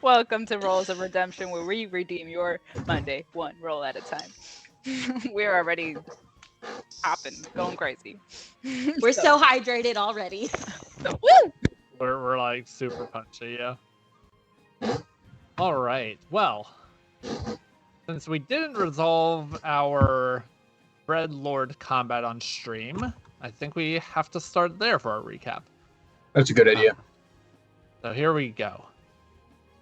Welcome to Rolls of Redemption, where we redeem your Monday one roll at a time. We're already hopping, going crazy. We're so hydrated already. Woo! We're like super punchy, yeah. All right. Well, since we didn't resolve our Dreadlord combat on stream, I think we have to start there for our recap. That's a good idea. So here we go.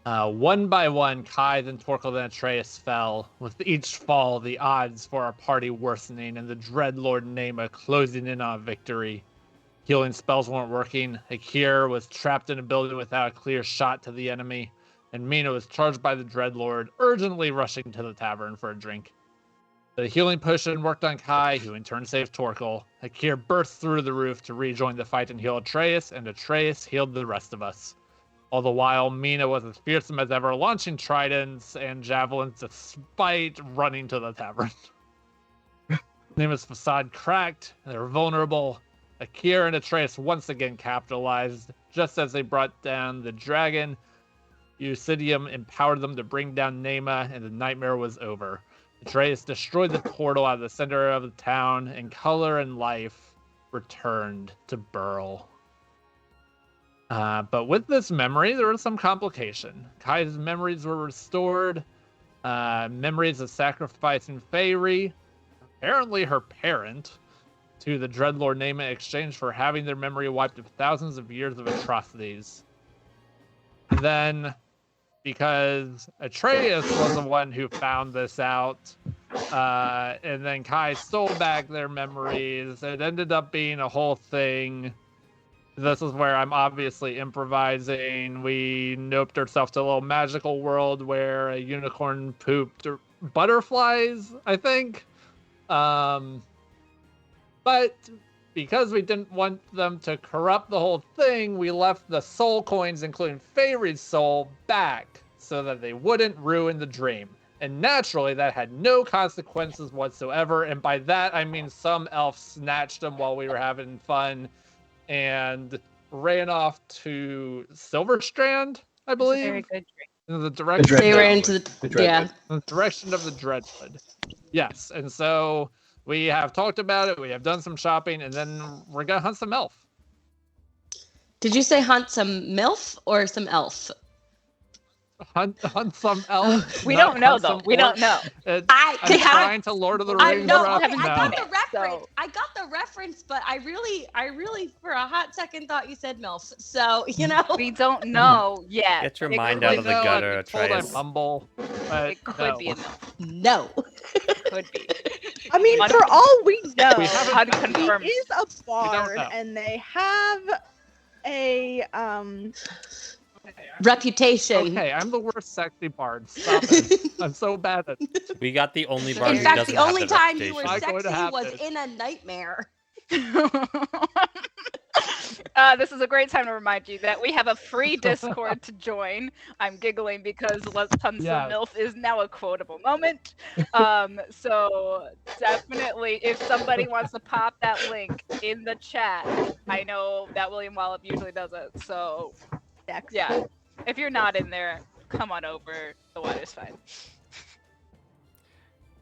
One by one, Kai, then Torkel, then Atraius fell. With each fall, the odds for our party worsening, and the Dreadlord Nahmaah closing in on victory. Healing spells weren't working. Akir was trapped in a building without a clear shot to the enemy, and Mina was charged by the Dreadlord, urgently rushing to the tavern for a drink. The healing potion worked on Kai, who in turn saved Torkel. Akir burst through the roof to rejoin the fight and heal Atraius, and Atraius healed the rest of us. All the while, Mina was as fearsome as ever, launching tridents and javelins despite running to the tavern. Nahmaah's facade cracked, and they were vulnerable. Akir and Atraius once again capitalized. Just as they brought down the dragon, Eusidium empowered them to bring down Nahmaah, and the nightmare was over. Atraius destroyed the portal out of the center of the town, and color and life returned to Burl. But with this memory, there was some complication. Kai's memories were restored. Memories of sacrificing Feyre, apparently her parent, to the Dreadlord Nahmaah in exchange for having their memory wiped of thousands of years of atrocities. And then, because Atraius was the one who found this out, and then Kai stole back their memories, it ended up being a whole thing. This is where I'm obviously improvising. We noped ourselves to a little magical world where a unicorn pooped butterflies, I think. But because we didn't want them to corrupt the whole thing, we left the soul coins, including Feyre's soul, back so that they wouldn't ruin the dream. And naturally, that had no consequences whatsoever. And by that, I mean some elf snatched them while we were having fun and ran off to Silverstrand, I believe. Very good drink. In the direction They ran into the direction of the Dreadwood. Yes, and so we have talked about it. We have done some shopping, and then we're gonna hunt some elf. Did you say hunt some MILF or some elf? Hunt some elf. We don't know though. We don't know. I'm trying to Lord of the Rings. I know. Okay, haven't I done got it, the reference. so- I got the reference, but I really, for a hot second, thought you said MILF. So We don't know yet. Get your It mind could out of the No, gutter, I'm told I'm Atraius. humble. But It could no. be a milk. no. Could be. I mean, for all we know, We haven't Unconfirmed. he is a bard, know. and they have a Reputation. Okay, I'm the worst sexy bard. Stop it. I'm so bad at it. We got the only bard In who fact, doesn't the have only the time you were reputation. Not going to sexy was happen. in a nightmare. This is a great time to remind you that we have a free Discord to join. I'm giggling because Let's Hunt Yeah. Some MILF is now a quotable moment. So definitely, if somebody wants to pop that link in the chat, I know that William Wallop usually does it. So yeah, if you're not in there, come on over. The water's fine.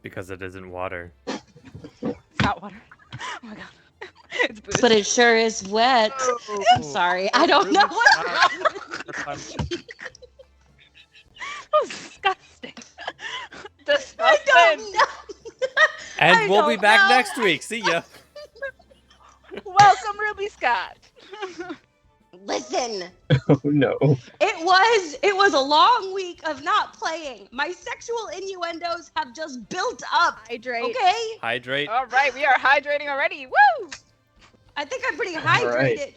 Because it isn't water. It's not water. Oh my god. It's booze. But it sure is wet. I'm sorry. I don't know what's wrong. I'm That was disgusting. I Disgusting. don't know. And I we'll be don't back know. next week. See ya. Welcome, Ruby Scott. Listen, Oh no. it was a long week of not playing. My sexual innuendos have just built up. hydrate. Okay, Hydrate. All right, we are hydrating already. Woo! I think I'm pretty right. hydrated.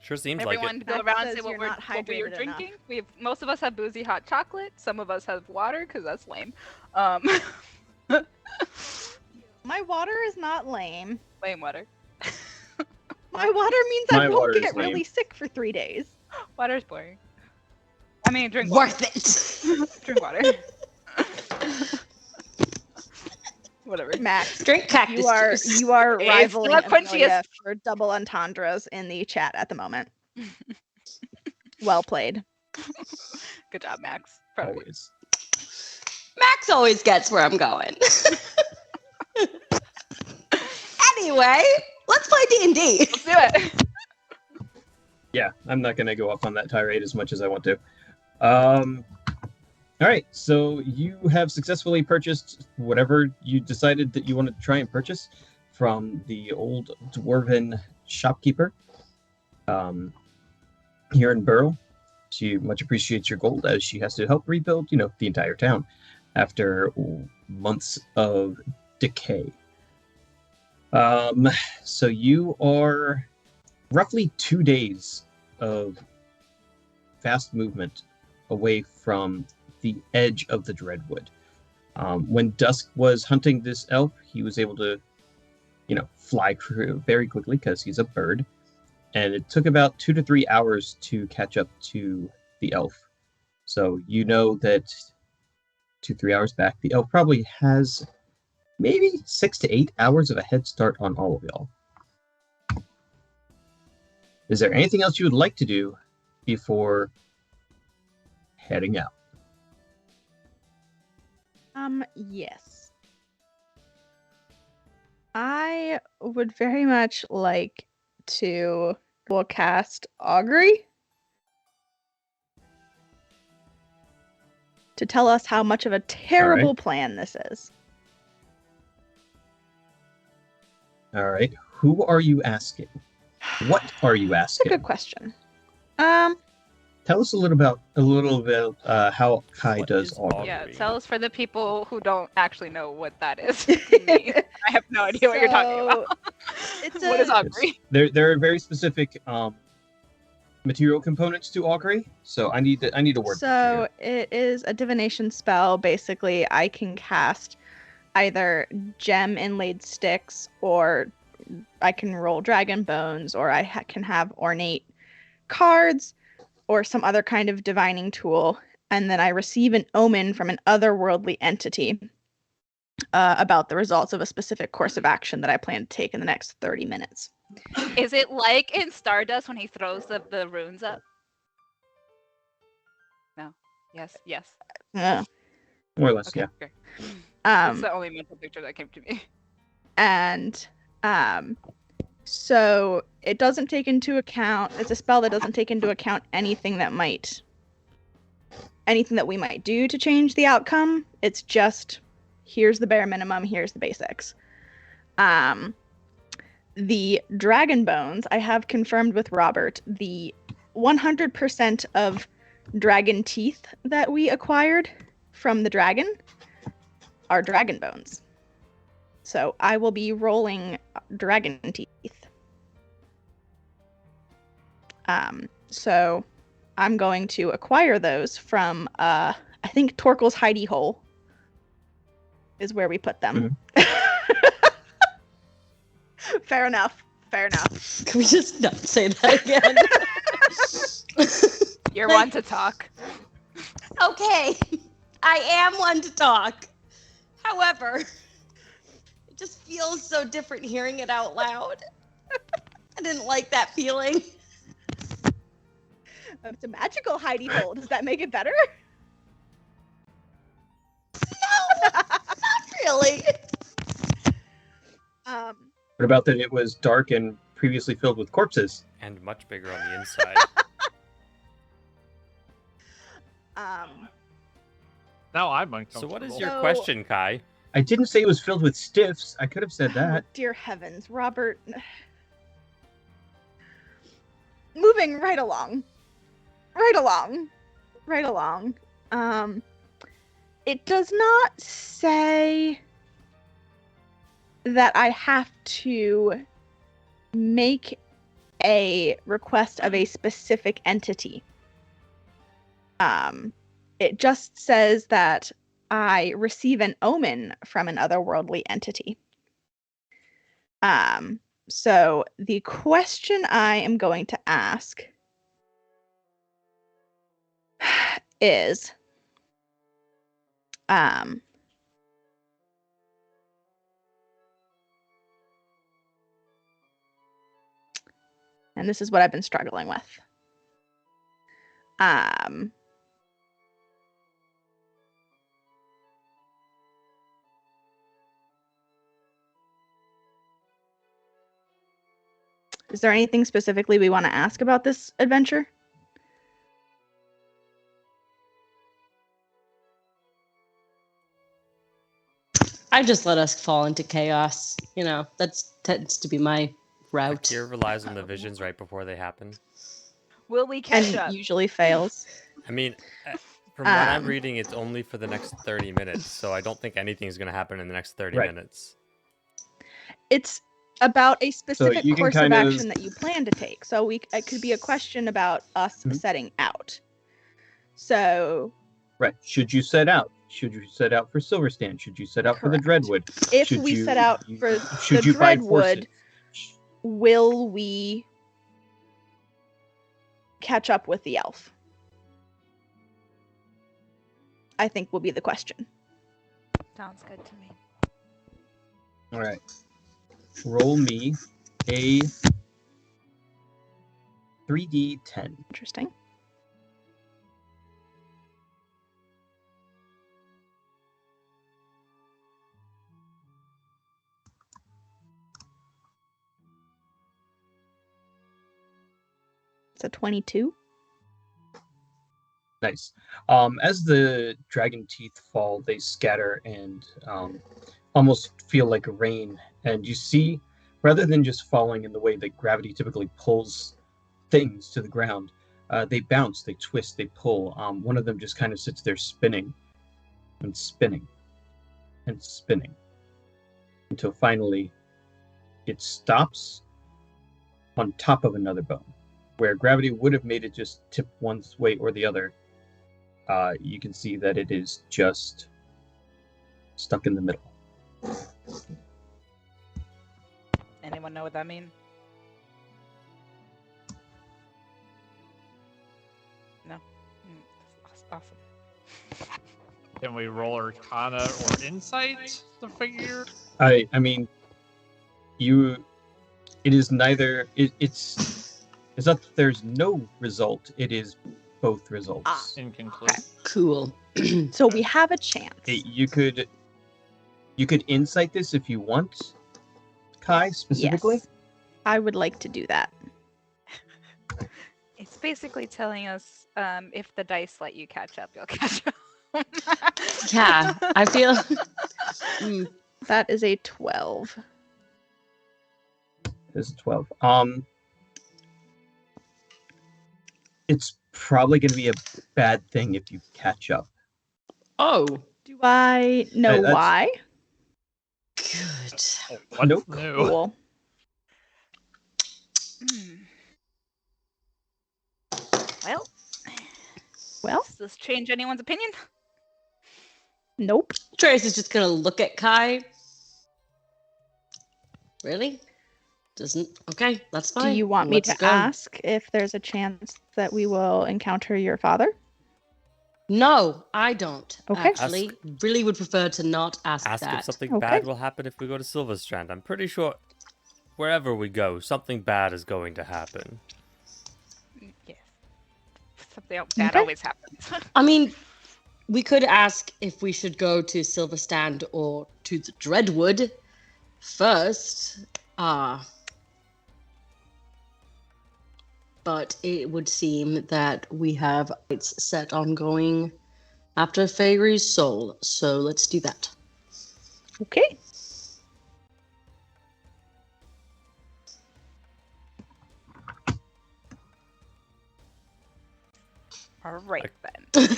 Sure seems Everyone like go That around and say says what you're we're not what we are hydrated enough. drinking. Most of us have boozy hot chocolate. Some of us have water because that's lame. My water is not lame. Lame water. My water means My I water won't is get really lame. sick for 3 days. Water's boring. I mean, drink water. Worth it. Drink water. Whatever. Max, Drink cactus you are juice. rivaling not quenchiest. Amelia for double entendres in the chat at the moment. Well played. Good job, Max. Proud of you. Always. Max always gets where I'm going. Anyway, let's play D&D. Let's do it. Yeah, I'm not going to go off on that tirade as much as I want to. All right, so you have successfully purchased whatever you decided that you wanted to try and purchase from the old dwarven shopkeeper here in Burrow. She much appreciates your gold as she has to help rebuild, the entire town after months of decay. So you are roughly 2 days of fast movement away from the edge of the Dreadwood. When Dusk was hunting this elf, he was able to, fly very quickly because he's a bird. And it took about 2 to 3 hours to catch up to the elf. So you know that 2-3 hours back, the elf probably has maybe 6 to 8 hours of a head start on all of y'all. Is there anything else you would like to do before heading out? Yes. I would very much like to cast Augury to tell us how much of a terrible plan this is. All right. Who are you asking? What are you That's a asking? good question. Tell us a little bit how Kai What does is augury. Yeah, tell us for the people who don't actually know what that is. Me. I have no idea what you're talking about. It's What is a- augury? There are very specific material components to augury, so I need a word. So it is a divination spell. Basically, I can cast either gem inlaid sticks, or I can roll dragon bones, or I can have ornate cards, or some other kind of divining tool, and then I receive an omen from an otherworldly entity about the results of a specific course of action that I plan to take in the next 30 minutes. Is it like in Stardust when he throws the runes up? No. Yes. Yes. More or less, Okay. yeah. Great. That's Um, the only mental picture that came to me. and so it doesn't take into account, it's a spell that doesn't take into account anything that we might do to change the outcome. It's just, here's the bare minimum, here's the basics. The dragon bones, I have confirmed with Robert, the 100% of dragon teeth that we acquired from the dragon are dragon bones. So I will be rolling dragon teeth. So I'm going to acquire those from, I think Torkel's hidey hole is where we put them. Fair enough. Fair enough. Can we just not say that again? You're one to talk. Okay, I am one to talk. However, it just feels so different hearing it out loud. I didn't like that feeling. It's a magical hidey hole. Does that make it better? No, not really. What about that it was dark and previously filled with corpses? And much bigger on the inside. Now I'm So uncomfortable. what is your So- question, Kai? I didn't say it was filled with stiffs. I could have said Oh, that. dear heavens, Robert. Moving right along. It does not say that I have to make a request of a specific entity. It just says that I receive an omen from an otherworldly entity. So the question I am going to ask is, and this is what I've been struggling with. Um, is there anything specifically we want to ask about this adventure? I just let us fall into chaos. You know, that tends to be my route. Akir relies on the visions right before they happen. Will we catch And up? usually fails. I mean, from what I'm Um, reading, it's only for the next 30 minutes, so I don't think anything's going to happen in the next 30 Right. minutes. It's about a specific you can course of kind of- action that you plan to take. So it could be a question about us Mhm. setting out. So Right. Should you set out? Should you set out for Silverstand? Should you set out for the Correct. Dreadwood? if Should we you- set out you- for should the you buy Dreadwood, horses? will we catch up with the elf? I think will be the question. Sounds good to me. All right. Roll me a 3d10. Interesting. It's a 22. Nice. As the dragon teeth fall, they scatter and almost feel like rain. And you see, rather than just falling in the way that gravity typically pulls things to the ground, they bounce, they twist, they pull. One of them just kind of sits there spinning and spinning and spinning until finally it stops on top of another bone. Where gravity would have made it just tip one way or the other, you can see that it is just stuck in the middle. Anyone know what that means? No? That's awesome. Can we roll Arcana or Insight to figure? I mean, it is neither. It's not that there's no result. It is both results. Inconclusive. Cool. So we have a chance. You could insight this if you want, Kai specifically. Yes. I would like to do that. It's basically telling us if the dice let you catch up, you'll catch up. Yeah, I feel. That is a 12. This is 12. It's probably going to be a bad thing if you catch up. Oh, Do I know That's- why? good. What's Nope. new? Cool. Well, Well, does this change anyone's opinion? nope. Trace is just gonna look at Kai. Really? Doesn't. Okay, that's fine. Do you want me Let's to go. ask if there's a chance that we will encounter your father? No, I don't. Okay. Actually, really would prefer to not ask Ask that. if something Okay. bad will happen if we go to Silverstrand. I'm pretty sure wherever we go, something bad is going to happen. Yes. Something bad Okay. always happens. I mean, we could ask if we should go to Silverstand or to the Dreadwood first. But it would seem that we have it's set on going after Fairy's soul, so let's do that. Okay. All right then.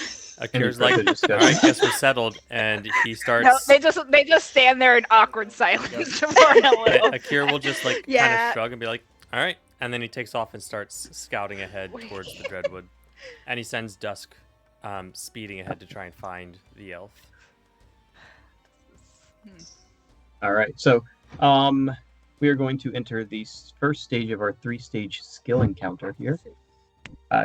Akir's Any like, further all discussion? right, guess we're settled, and he starts. No, they just stand there in awkward silence for a little. Akir will just like kind Yeah. of shrug and be like, all right, and then he takes off and starts scouting ahead towards the Dreadwood, and he sends Dusk speeding ahead to try and find the elf. All right. So, we are going to enter the first stage of our 3-stage skill encounter here.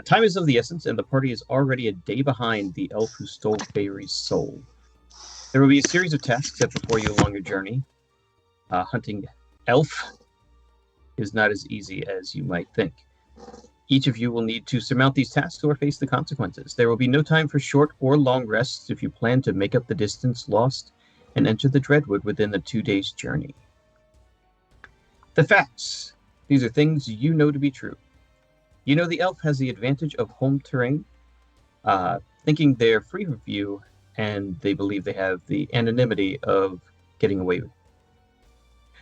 Time is of the essence, and the party is already a day behind the elf who stole Fairy's soul. There will be a series of tasks set before you along your journey. Hunting elf is not as easy as you might think. Each of you will need to surmount these tasks or face the consequences. There will be no time for short or long rests if you plan to make up the distance lost and enter the Dreadwood within the 2 days' journey. The facts. These are things you know to be true. You know the elf has the advantage of home terrain, thinking they're free of you, and they believe they have the anonymity of getting away with.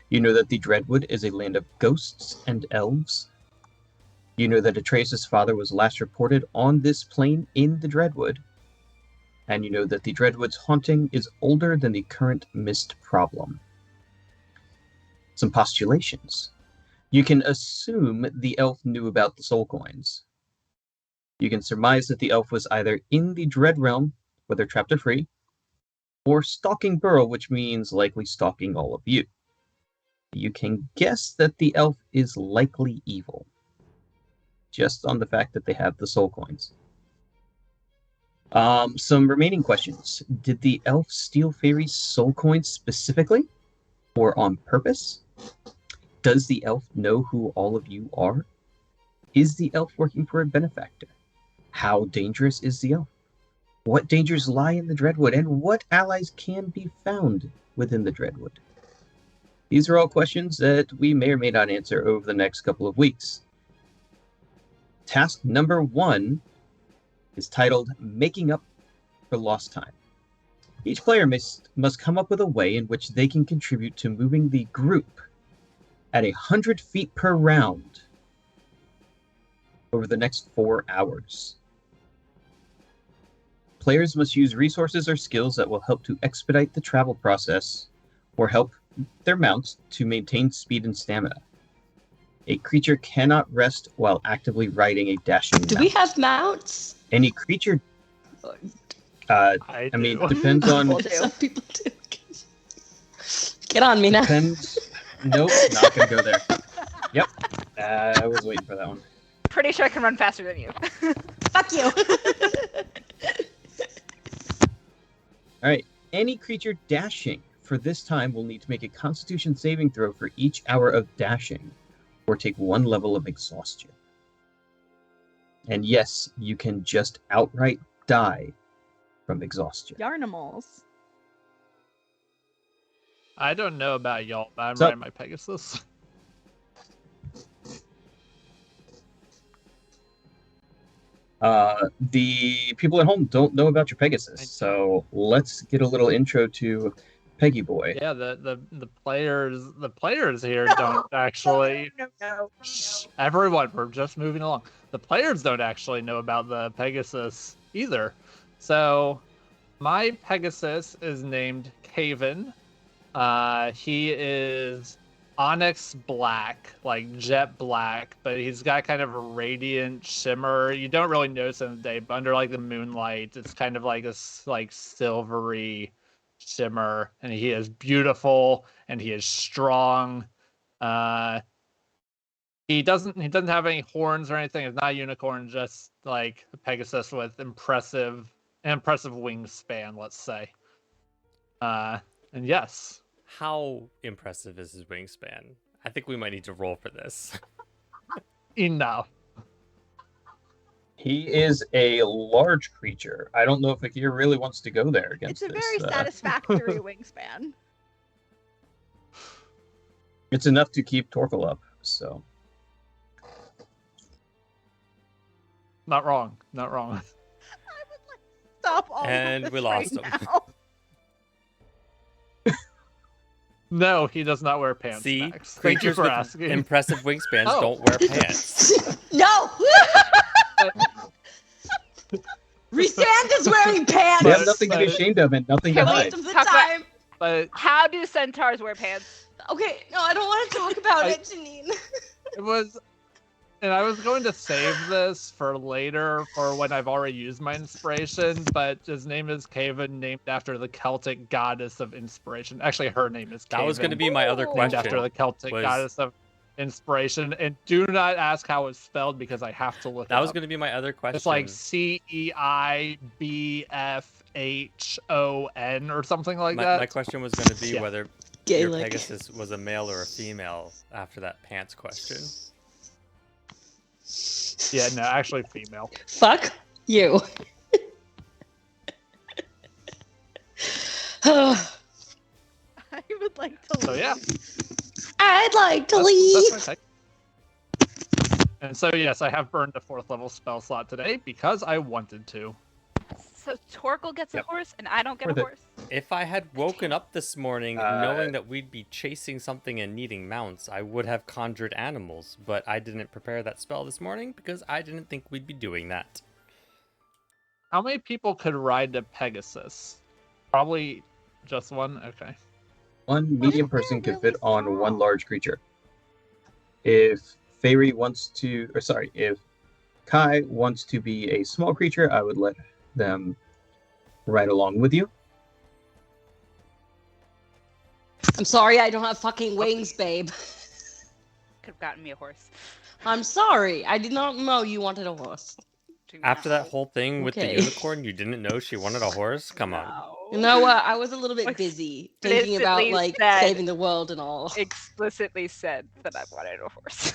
You know that the Dreadwood is a land of ghosts and elves. You know that Atraius' father was last reported on this plane in the Dreadwood. And you know that the Dreadwood's haunting is older than the current mist problem. Some postulations. You can assume the elf knew about the soul coins. You can surmise that the elf was either in the Dread Realm, whether trapped or free, or stalking Burrow, which means likely stalking all of you. You can guess that the elf is likely evil, just on the fact that they have the soul coins. Some remaining questions. Did the elf steal Fairy's soul coins specifically, or on purpose? Does the elf know who all of you are? Is the elf working for a benefactor? How dangerous is the elf? What dangers lie in the Dreadwood, and what allies can be found within the Dreadwood? These are all questions that we may or may not answer over the next couple of weeks. Task number 1 is titled Making Up for Lost Time. Each player must come up with a way in which they can contribute to moving the group at 100 feet per round over the next 4 hours. Players must use resources or skills that will help to expedite the travel process or help their mounts to maintain speed and stamina. A creature cannot rest while actively riding a dashing mount. Do we have mounts? Any creature... I mean, do. depends on... People do. Some people do. Get on me now. Depends... Nope, not gonna go there. Yep, I was waiting for that one. Pretty sure I can run faster than you. Fuck you. Alright, any creature dashing for this time will need to make a Constitution saving throw for each hour of dashing, or take 1 level of exhaustion. And yes, you can just outright die from exhaustion. Yarnimals. I don't know about y'all, but I'm So- riding my Pegasus. The people at home don't know about your Pegasus, so let's get a little intro to Peggy Boy. Yeah, the players here don't actually. No. Shh, everyone, we're just moving along. The players don't actually know about the Pegasus either. So, my Pegasus is named Caven. He is onyx black, like jet black, but he's got kind of a radiant shimmer. You don't really notice it in the day, but under like the moonlight, it's kind of like this like silvery shimmer, and he is beautiful and he is strong. He doesn't have any horns or anything. It's not a unicorn, just like a Pegasus with impressive wingspan, let's say. And yes. How impressive is his wingspan? I think we might need to roll for this. Enough. He is a large creature. I don't know if Akir really wants to go there against It's a this. very satisfactory wingspan. It's enough to keep Torkel up, so... Not wrong. Not wrong. I would like to stop all And of we this lost right him. now. No, he does not wear pants. See, Max. Thank you creatures for with asking. impressive wingspans Oh. don't wear pants. No. Resand is wearing pants. They have nothing to be ashamed of and nothing to Can we- hide. Most of the Talk about- time. But How do centaurs wear pants? Okay, no, I don't want to talk about I- it, Janine. it was, and I was going to save this for later, for when I've already used my inspiration. But his name is Caven, named after the Celtic goddess of inspiration. Actually, her name is Caven. That was going to be my other Ooh. named question. after the Celtic was- goddess of inspiration. And do not ask how it's spelled because I have to look. That it was up. going to be my other question. It's like CEIBFHON or something like my, that. my question was going to be Yeah. whether your Gaelic. Pegasus was a male or a female after that pants question. Yeah, no, actually female. Fuck you. I would like to So leave. yeah, I'd like to that's leave. my take. And so yes, I have burned a 4th level spell slot today because I wanted to. So Torkel gets a Yep. horse and I don't get For a the- horse. If I had woken up this morning Uh, knowing that we'd be chasing something and needing mounts, I would have conjured animals, but I didn't prepare that spell this morning because I didn't think we'd be doing that. How many people could ride a Pegasus? Probably just one. Okay. One medium person could really fit on one small. large creature. If Fairy wants to, or sorry, if Kai wants to be a small creature, I would let them ride along with you. I'm sorry I don't have fucking wings, babe. Could have gotten me a horse. I'm sorry. I did not know you wanted a horse. After that whole thing with Okay. the unicorn, you didn't know she wanted a horse? Come on. You know what? I was a little bit Explicitly busy thinking about like said- saving the world and all. Explicitly said that I wanted a horse.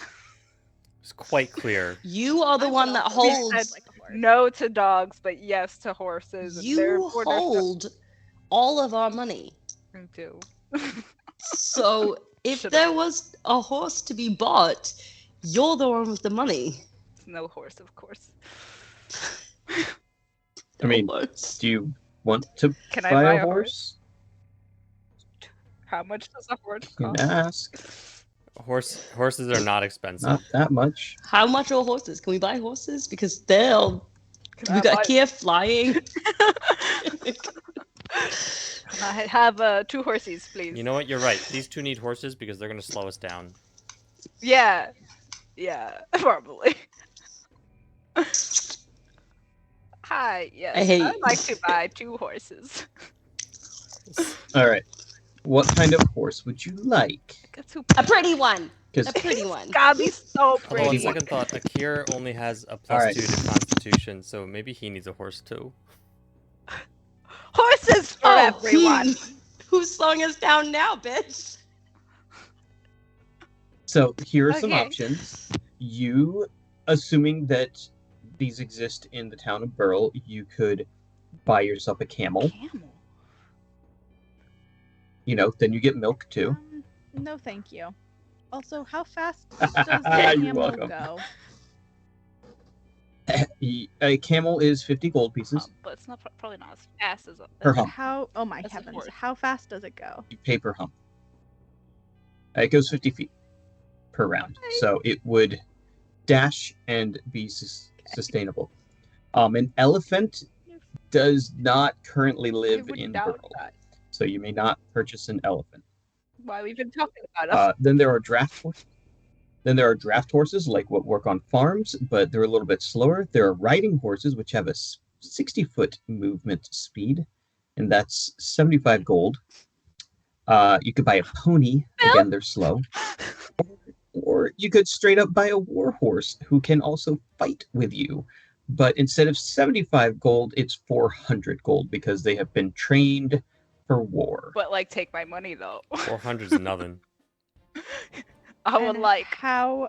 It's quite clear. You are the I one will that always holds. said no to dogs, but yes to horses. and You therefore there's no- hold all of our money. I do. So if Should've- there was a horse to be bought, you're the one with the money. No horse, of course. I mean, Horse. do you want to Can I buy buy a horse? How much does a horse You cost? can ask. Horses are not expensive. Not that much. How much are horses? Can we buy horses? Because they'll. Can We I got buy- Kia flying. Can I have 2 horses, please? You know what? You're right. These two need horses because they're going to slow us down. Yeah. Yeah, probably. Hi, yes. I hate- I'd like to buy 2 horses. All right. What kind of horse would you like? Get two A pretty one. Because A pretty one. gotta be so Although on pretty. second thought, Akir only has a Alright. +2 to Constitution, so maybe he needs a horse too. Horses for everyone. Who's slowing us down now, bitch? so here are some Okay. options. You, assuming that these exist in the town of Burl, you could buy yourself a camel. Camel. You know, then you get milk too. No, thank you. Also, how fast does the You're camel welcome. go? A camel is 50 gold pieces But it's not probably not as fast as per hump. How? Oh my That's a heavens! horse. How fast does it go? You pay per hump. It goes 50 feet per round, so it would dash and be sustainable. An elephant does not currently live would in doubt Burl, that. so you may not purchase an elephant. Why we've been talking about it. Then there are draft horses. Then there are draft horses, like what work on farms, but they're a little bit slower. There are riding horses, which have a 60-foot movement speed, and that's 75 gold. You could buy a pony. Again, they're slow. Or you could straight up buy a war horse who can also fight with you. But instead of 75 gold, it's 400 gold because they have been trained for war. But like, take my money though. 400's nothing. I would And like. How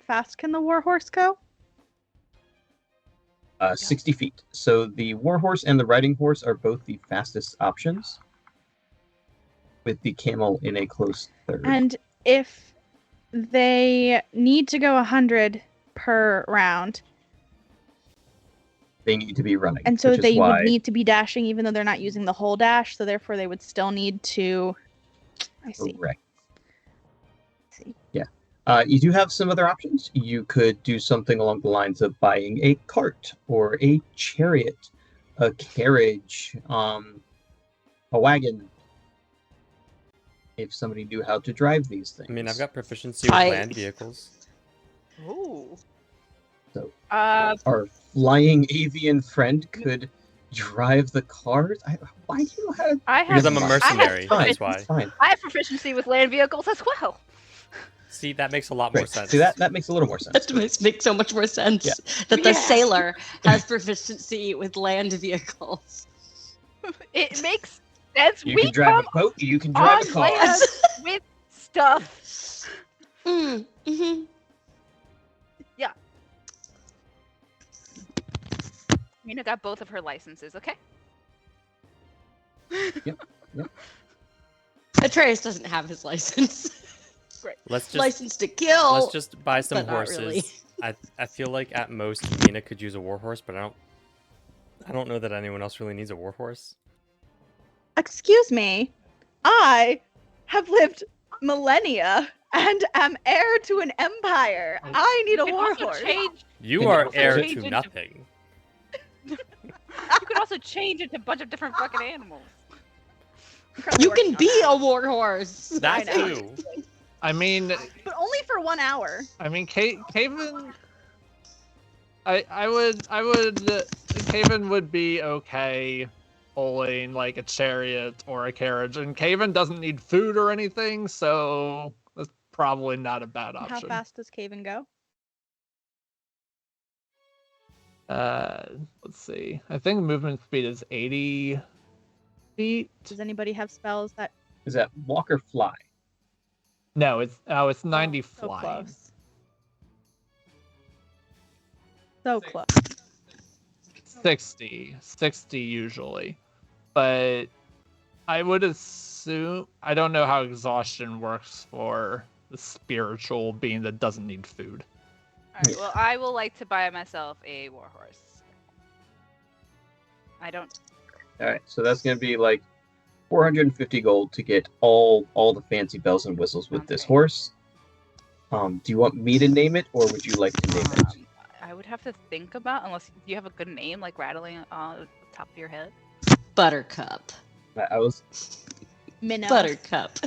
fast can the war horse go? 60 feet. So the war horse and the riding horse are both the fastest options, with the camel in a close third. And if they need to go 100 per round, They need to be running. and so which is they why would need to be dashing even though they're not using the whole dash, so therefore they would still need to. I see. Correct. See. Yeah. You do have some other options. You could do something along the lines of buying a cart or a chariot, a carriage, a wagon. If somebody knew how to drive these things. I mean, I've got proficiency with land vehicles. Ooh. So- Uh, Our flying avian friend could drive the cars. Why do you know how to? I have. Because I'm a I have mercenary, Fine, that's why. it's fine. I have proficiency with land vehicles as well. See, that makes a lot more Right. sense. See that makes a little more sense. That makes so much more sense. Yeah. That the Yeah. sailor has proficiency with land vehicles. It makes sense. You We can drive come a boat. You can drive a on car. land with stuff. Mm-hmm. Mina got both of her licenses, okay? Atraius doesn't have his license. Let's just License to kill. let's just buy some but not horses. really. I feel like at most Mina could use a warhorse, but I don't know that anyone else really needs a warhorse. Excuse me. I have lived millennia and am heir to an empire. I need a You can also warhorse. change. You You are also heir change to into- nothing. You could also change into a bunch of different fucking animals. I'm currently You working can on be that. a warhorse. That know. too. I mean, But only for 1 hour. Caven. Caven would be okay pulling like a chariot or a carriage, and Caven doesn't need food or anything, so that's probably not a bad How option. fast does Caven go? Let's see. I think movement speed is 80 feet. Does anybody have spells that Is that walk or fly? No, it's 90 so flying. close? So close. 60 usually, but I would assume, I don't know how exhaustion works for the spiritual being that doesn't need food. Alright, well, I will like to buy myself a warhorse. I don't. All right, so that's going to be like 450 gold to get all the fancy bells and whistles with this Okay. horse. Do you want me to name it, or would you like to name it? I would have to think about, unless you have a good name, like rattling on the top of your head. Buttercup. I was Minnow. Buttercup.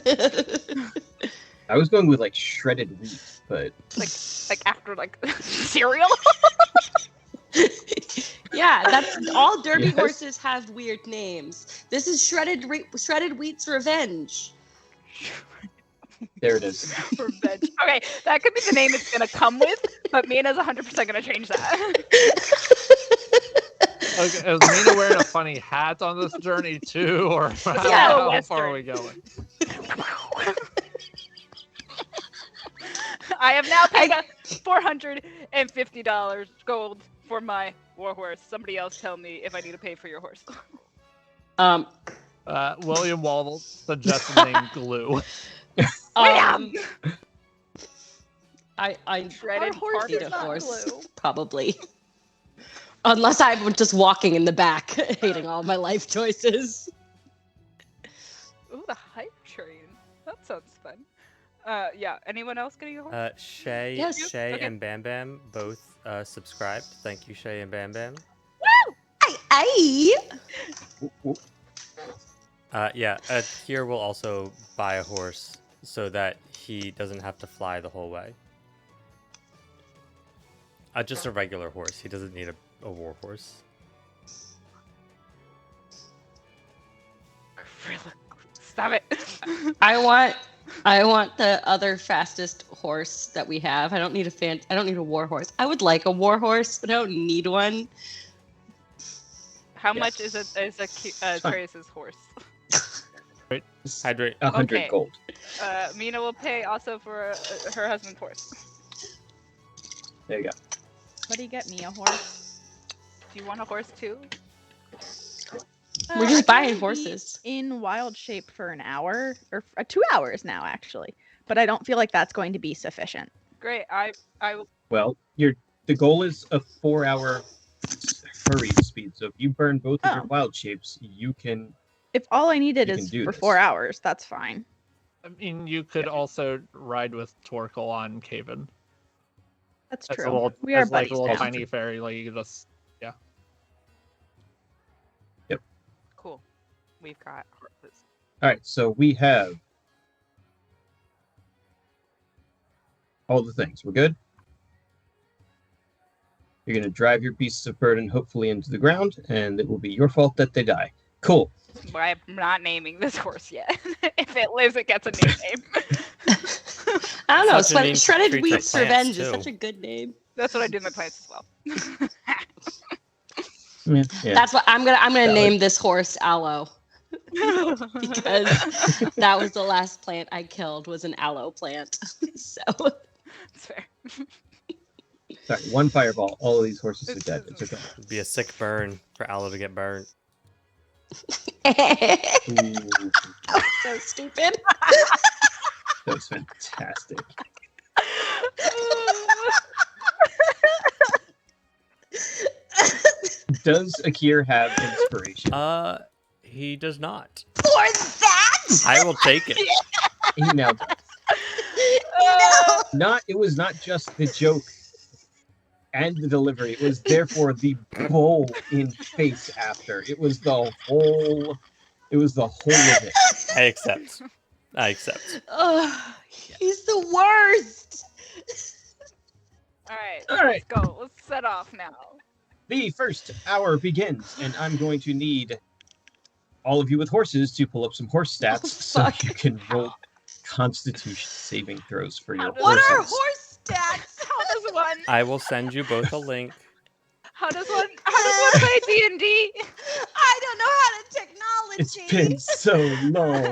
going with like shredded wheat, but Like after like cereal. Yeah, that's all derby Yes. horses have weird names. This is shredded wheat's revenge. there it is. Revenge. Okay, that could be the name it's gonna come with, but Mina's 100% gonna change that. Okay, is Mina wearing a funny hat on this journey too, or Yeah, how far are we going? I have now paid $450 gold for my warhorse. Somebody else tell me if I need to pay for your horse. William Waldle suggests the name Glue. I Shredded Our horse need is a not horse, blue. probably. Unless I'm just walking in the back, hating all my life choices. Ooh, the hype train. That sounds fun. Yeah. Anyone else getting a horse? Shay, Yes. Shay Okay. and Bam Bam both subscribed. Thank you, Shay and Bam Bam. Aye. Yeah, here we'll also buy a horse so that he doesn't have to fly the whole way. Just a regular horse. He doesn't need a war horse. Stop it. I want the other fastest horse that we have. I don't need a war horse. I would like a war horse, but I don't need one. How Yes. much is Atraius's horse? Hydrate. 100 Okay. gold. Mina will pay also for her husband's horse. There you go. What do you get me? A horse? Do you want a horse too? We're just I can buying only be horses. in wild shape for an hour or 2 hours now, actually. But I don't feel like that's going to be sufficient. Great. I will. Well, the goal is a 4-hour hurry speed. So if you burn both of your Oh. wild shapes, you can. If all I needed You is can do for this. 4 hours, that's fine. I mean, you could also ride with Torkel on Caven. That's That's true. a little, We are as like buddies a little now. tiny fairy. Like you just Cool. We've got horses. All right, so we have all the things. We're good. You're gonna drive your beasts of burden hopefully into the ground, and it will be your fault that they die. Cool. But I'm not naming this horse yet. If it lives, it gets a new name. I don't know. Such a name Shredded treat for Wheat's plants, Revenge is too. such a good name. That's what I do in my plants as well. Yeah. That's what I'm gonna Valid. name this horse Aloe. Because that was the last plant I killed was an aloe plant. So That's fair. Sorry, one fireball. All of these horses are dead. It's okay. It'd be a sick burn for Aloe to get burned. Ooh, So stupid. that was fantastic. Does Akir have inspiration? He does not. For that? I will take it. He nailed it. No. It was not just the joke and the delivery. It was therefore the bowl in face after. It was the whole of it. I accept. Oh, he's the worst. All right. All right. Let's go. Let's set off now. The first hour begins, and I'm going to need all of you with horses to pull up some horse stats so fuck. you can roll Constitution saving throws for your What are horses. horse stats? How does one? I will send you both a link. How does one play D&D? I don't know how to technology. It's been so long.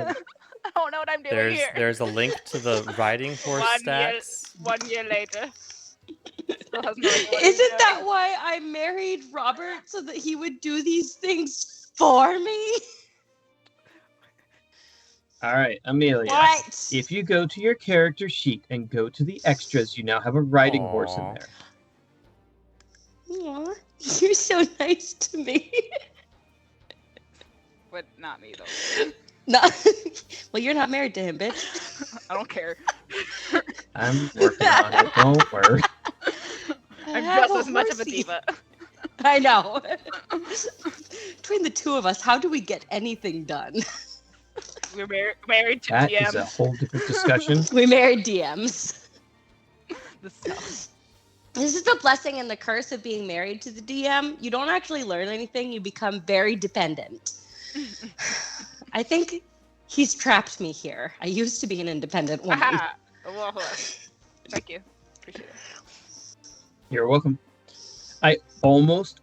I don't know what I'm doing here. There's a link to the riding horse stats. 1 year later. Still has no idea what he's Isn't that doing. why I married Robert, so that he would do these things for me? All right, Amelia. What? If you go to your character sheet and go to the extras, you now have a riding horse in Aw. there. Aw, you're so nice to me. But not me though. No. Well, you're not married to him, bitch. I don't care. I'm working on it. Don't worry. I'm have just as much of a horsey. diva. I know. Between the two of us, how do we get anything done? We're married to That DM. is a whole different discussion. We married DMs. The stuff. This is the blessing and the curse of being married to the DM. You don't actually learn anything. You become very dependent. I think he's trapped me here. I used to be an independent woman. Aha. Well, hold on. Thank you. Appreciate it. You're welcome. I almost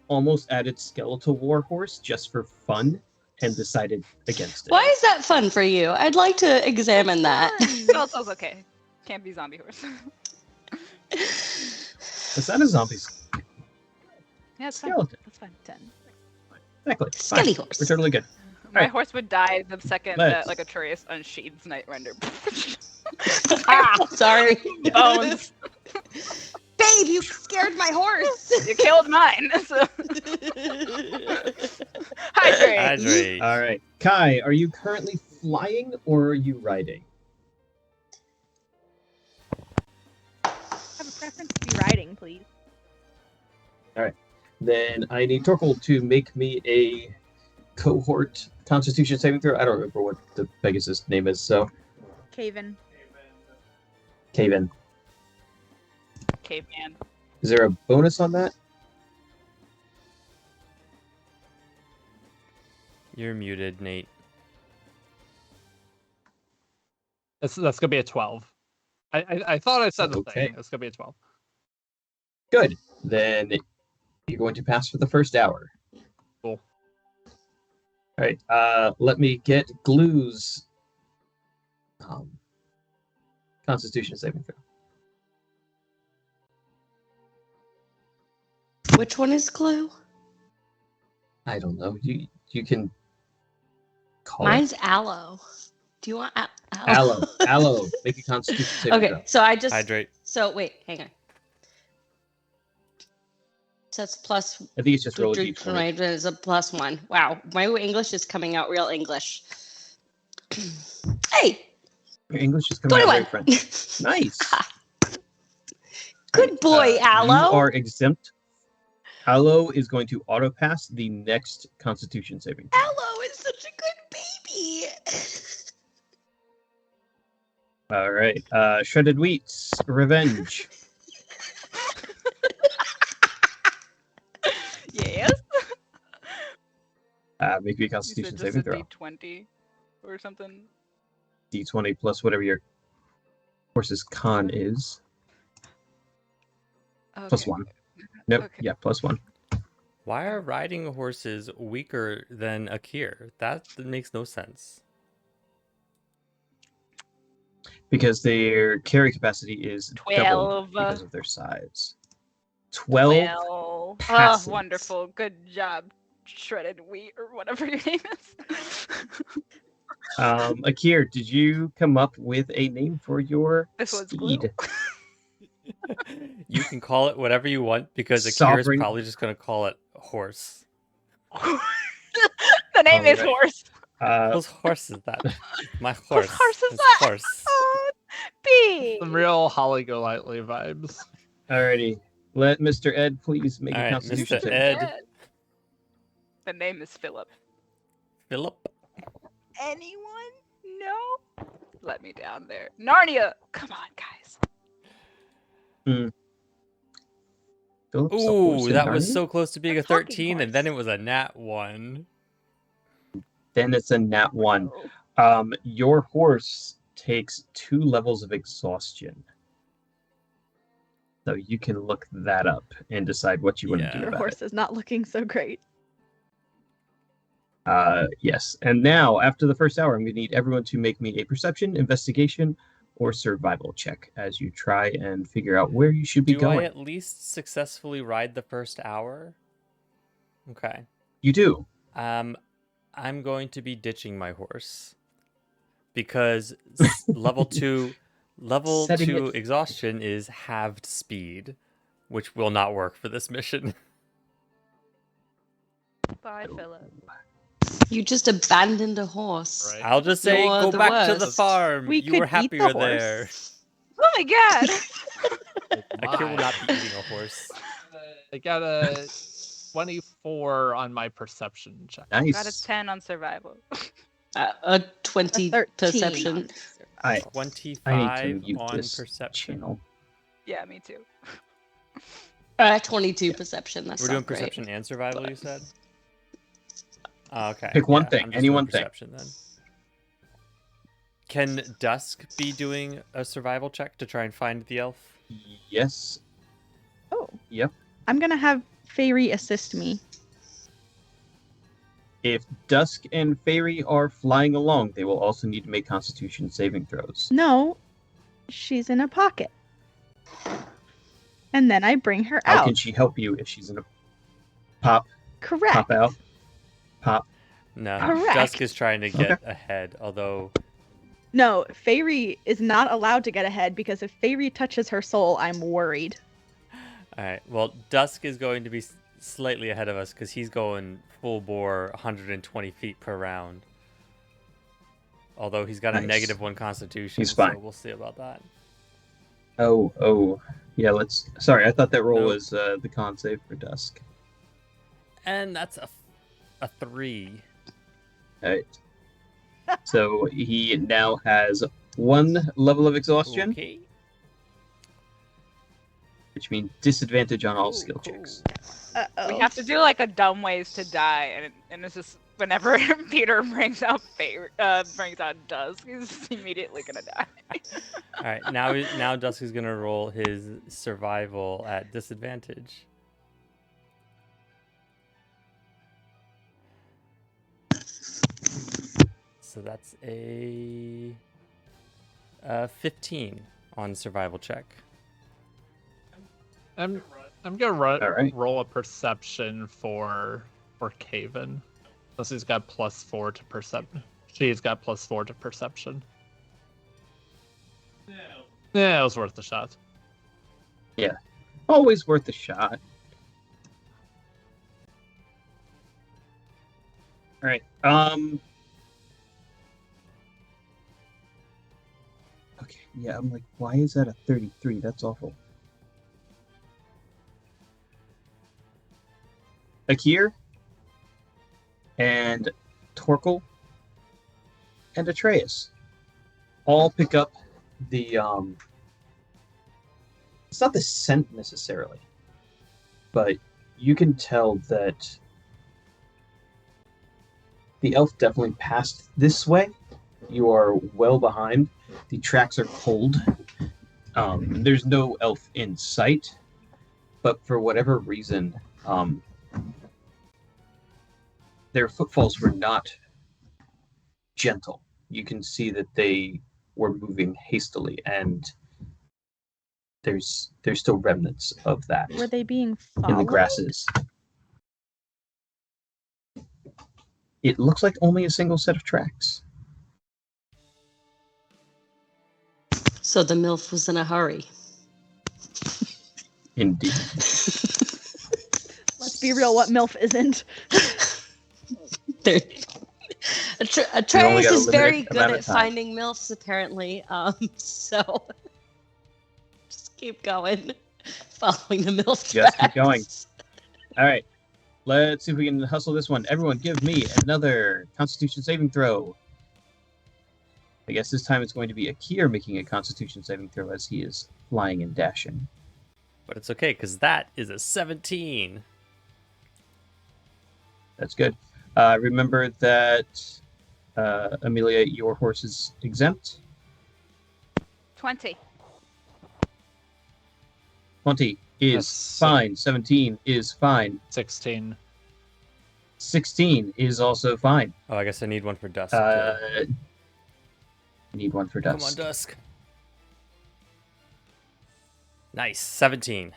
added Skeletal Warhorse just for fun and decided against it. Why is that fun for you? I'd like to examine that. Skeletal's okay. Can't be zombie horse. It's not a zombie's Yeah, it's fine. skeleton. That's fine. 10. Exactly. Fine. Skelly horse. We're totally good. My Alright. horse would die the second Let's- that like Atraius unsheathes Night Render. Ah, sorry. Bones. Babe, you scared my horse. You killed mine. So. Hydrate. Hydrate. All right. Kai, are you currently flying or are you riding? I have a preference to be riding, please. Then I need Torkel to make me a cohort Constitution saving throw. I don't remember what the Pegasus name is, so Caven. cave in. Caveman. Is there a bonus on that? You're muted, Nate. That's gonna be a 12. I thought I said the Okay. thing. It's gonna be a 12. Good. Then you're going to pass for the first hour. Cool. All right. Let me get Glue's Constitution saving throw. Which one is glue? I don't know. You can call Mine's it aloe. Do you want aloe? Aloe. Make a Constitution saving Okay, throw. so I just. Hydrate. So wait, hang on. So that's plus. I think it's just roll a d20. Right, is a +1. Wow, my English is coming out real English. Hey, Your English is coming out very 21. French. Nice. Good boy, Aloe. You are exempt. Aloe is going to auto pass the next Constitution saving throw. Aloe is such a good baby. All right. Shredded Wheats, Revenge. Yes. Make me a You Constitution said just saving a throw. D20 or something. D20 plus whatever your horse's con is. Plus Okay. 1. Nope. Okay. Yeah, plus 1. Why are riding horses weaker than Akir? That makes no sense. Because their carry capacity is double 12. because of their size. 12 Well, passes. wonderful. Good job, shredded wheat or whatever your name is. Akir, did you come up with a name for your This one's glue. steed? You can call it whatever you want because Akira's Sovereign- probably just going to call it horse. The name is Alright. horse. Whose horse is that? My horse. Whose horse is It's that? horse. Oh, B. Some real Holly Golightly vibes. Alrighty. Let Mr. Ed please make All a right, constitution Mr. save. Ed. The name is Philip. Philip. Anyone? No? Let me down there. Narnia! Come on, guys. Philip's a horse Ooh, in that was Narnia? so close to being A a talking 13, and then horse. it was a nat 1. Then it's a nat 1. Oh. Your horse takes 2 levels of exhaustion. So you can look that up and decide what you want to Yeah. do Your about horse is not looking so great. it. Yes. And now, after the first hour, I'm going to need everyone to make me a perception, investigation, or survival check as you try and figure out where you should be Do going. I at least successfully ride the first hour? Okay. You do. I'm going to be ditching my horse because level 2 Setting it- exhaustion is halved speed, which will not work for this mission. Bye, Philip. You just abandoned a horse. Right. I'll just say, You're go the back to the worst. farm. We You could were eat happier the there. horse. Oh my god! Akira will not be eating a horse. I got a 24 on my perception check. Nice. Got a 10 on survival. A 20 A 13 perception. on I 25 need to mute on this perception. channel. Yeah, me too. 22 perception. That's We're doing not great. perception and survival, you said? Oh, okay. Pick one yeah, thing, I'm just any doing one thing. perception then. Can Dusk be doing a survival check to try and find the elf? Yes. Oh. Yep. I'm gonna have Fairy assist me. If Dusk and Fairy are flying along, they will also need to make Constitution saving throws. No, she's in a pocket. And then I bring her How out. can she help you if she's in a pop Correct. out? Pop. No, Correct. Dusk is trying to get Okay. ahead, although No, Fairy is not allowed to get ahead because if Fairy touches her soul, I'm worried. Alright, well, Dusk is going to be slightly ahead of us because he's going full bore 120 feet per round. Although he's got a Nice. -1 constitution, He's fine. so we'll see about that. Oh. Yeah, let's... Sorry, I thought that roll Nope. was the con save for Dusk. And that's a 3. Alright. So he now has 1 level of exhaustion, Okay. which means disadvantage on all Ooh, skill cool. checks. Uh-oh. We have to do like a dumb ways to die, and it's just whenever Peter brings out Dusk, he's immediately gonna die. Alright, now Dusk is gonna roll his survival at disadvantage. So that's a 15 on survival check. I'm gonna Alright. roll a perception for Caven. Unless he's got +4 to perception. She's got +4 to perception. Yeah, it was worth the shot. Always worth a shot. Alright, okay, yeah, I'm like, why is that a 33? That's awful. Akir and Torkel and Atraius all pick up the it's not the scent necessarily, but you can tell that the elf definitely passed this way. You are well behind. The tracks are cold. There's no elf in sight, but for whatever reason, their footfalls were not gentle. You can see that they were moving hastily, and there's still remnants of that Were they being followed? in the grasses. It looks like only a single set of tracks. So the MILF was in a hurry. Indeed. Let's be real, what MILF isn't? Atraius got a is very limited good amount of at time. finding MILFs, apparently. So just keep going, following the MILF Just keep tracks. going. All right. Let's see if we can hustle this one. Everyone give me another Constitution saving throw. I guess this time it's going to be Akir making a Constitution saving throw as he is flying and dashing. But it's okay, because that is a 17. That's good. Remember that, Amelia, your horse is exempt. 20. 20 is That's fine. 17 is fine. 16. 16 is also fine. Oh, I guess I need one for Dusk. Need one for Come on, Dusk. Dusk. Nice. 17.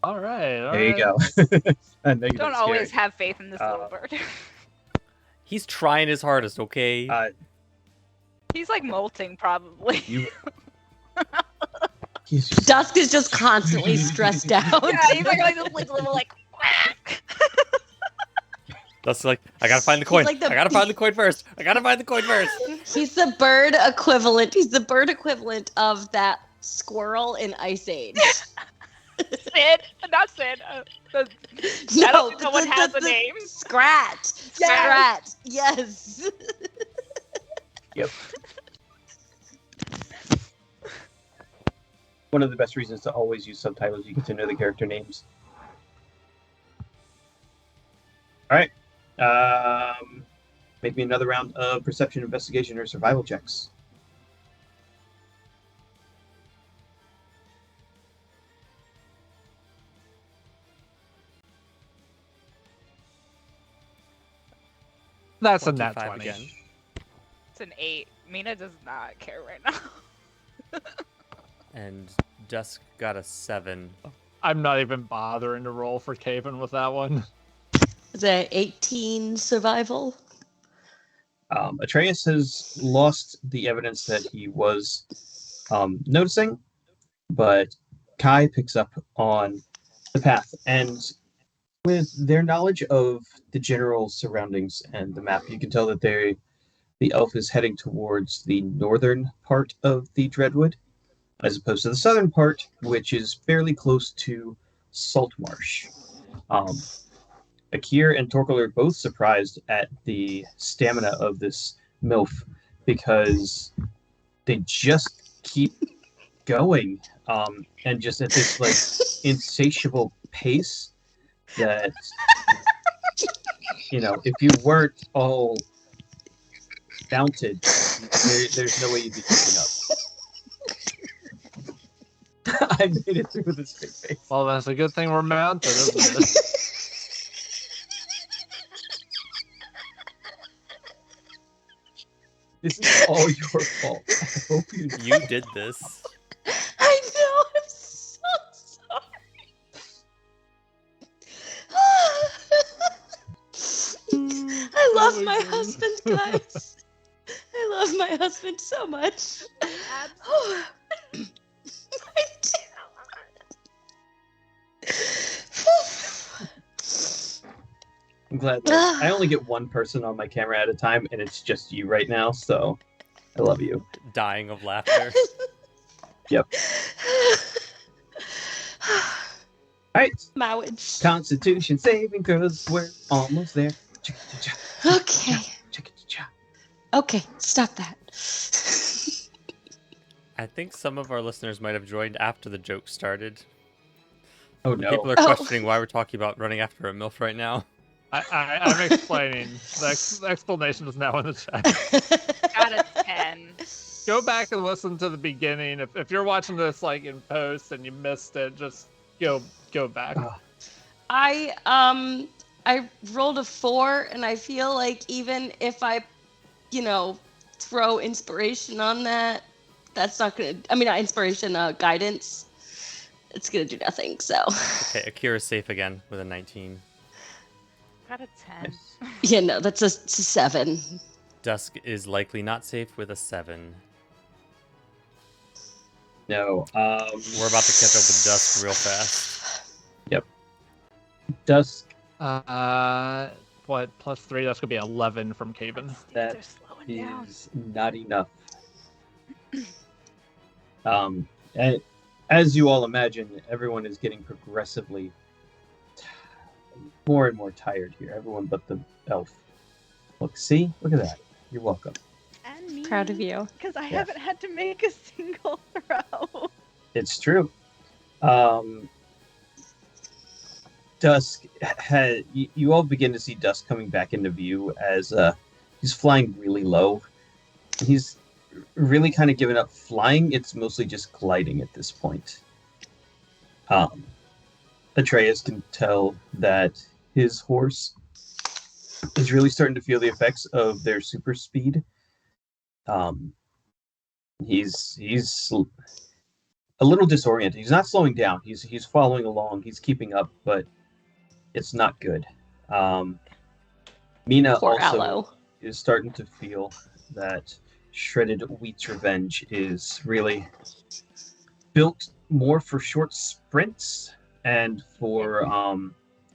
All right. There you go. I know you're Don't not always scary. have faith in this little bird. He's trying his hardest, okay? He's like molting, probably. He's just, Dusk is just constantly stressed out. Yeah, he's like this little like. That's like, I gotta find the coin. like the- I gotta find the coin first. I gotta find the coin first. He's the bird equivalent. He's the bird equivalent of that squirrel in Ice Age. Sid, not Sid. I don't think no one has a name. Scratch. Yes. Scratch. Yes. Yep. One of the best reasons to always use subtitles, you get to know the character names. All right. Make me another round of perception, investigation, or survival checks. That's a nat 25 20. again. It's an 8. Mina does not care right now. And Dusk got a 7. I'm not even bothering to roll for Caven with that one. Is it 18 survival? Atraius has lost the evidence that he was noticing, but Kai picks up on the path, and with their knowledge of the general surroundings and the map, you can tell that the elf is heading towards the northern part of the Dreadwood, as opposed to the southern part, which is fairly close to Saltmarsh. Akir and Torkel are both surprised at the stamina of this MILF because they just keep going, and just at this like insatiable pace that if you weren't all mounted, there's no way you'd be keeping up. I made it through with a straight face. Well, that's a good thing we're mounted, isn't it? This is all your fault. I hope you You did this. I know. I'm so sorry. I love my husband, guys. I love my husband so much. I I'm glad that I only get one person on my camera at a time, and it's just you right now, so I love you. Dying of laughter. Yep. Alright. Marriage. Constitution saving throws. We're almost there. Okay. Okay, stop that. I think some of our listeners might have joined after the joke started. Oh no. People are questioning why we're talking about running after a MILF right now. I'm explaining. The explanation is now in the chat. Got a 10. Go back and listen to the beginning. If you're watching this like in post and you missed it, just go back. I rolled a 4, and I feel like even if I, throw inspiration on that That's not gonna. I mean, not inspiration, guidance. It's gonna do nothing. So. Okay, Akira's safe again with a 19. Got a 10. Yeah, no, that's a 7. Dusk is likely not safe with a 7. No. We're about to catch up with Dusk real fast. Dusk. What? +3. That's gonna be 11 from Caven. That They're slowing down. is not enough. As you all imagine, everyone is getting progressively more and more tired here. Everyone but the elf. Look at that. You're welcome. And me. Proud of you. Because I Yeah. haven't had to make a single throw. It's true. Dusk had you all begin to see Dusk coming back into view as he's flying really low. He's really kind of given up flying. It's mostly just gliding at this point. Atraius can tell that his horse is really starting to feel the effects of their super speed. He's a little disoriented. He's not slowing down. He's following along. He's keeping up, but it's not good. Mina Poor also Aloe. is starting to feel that Shredded Wheat's Revenge is really built more for short sprints and for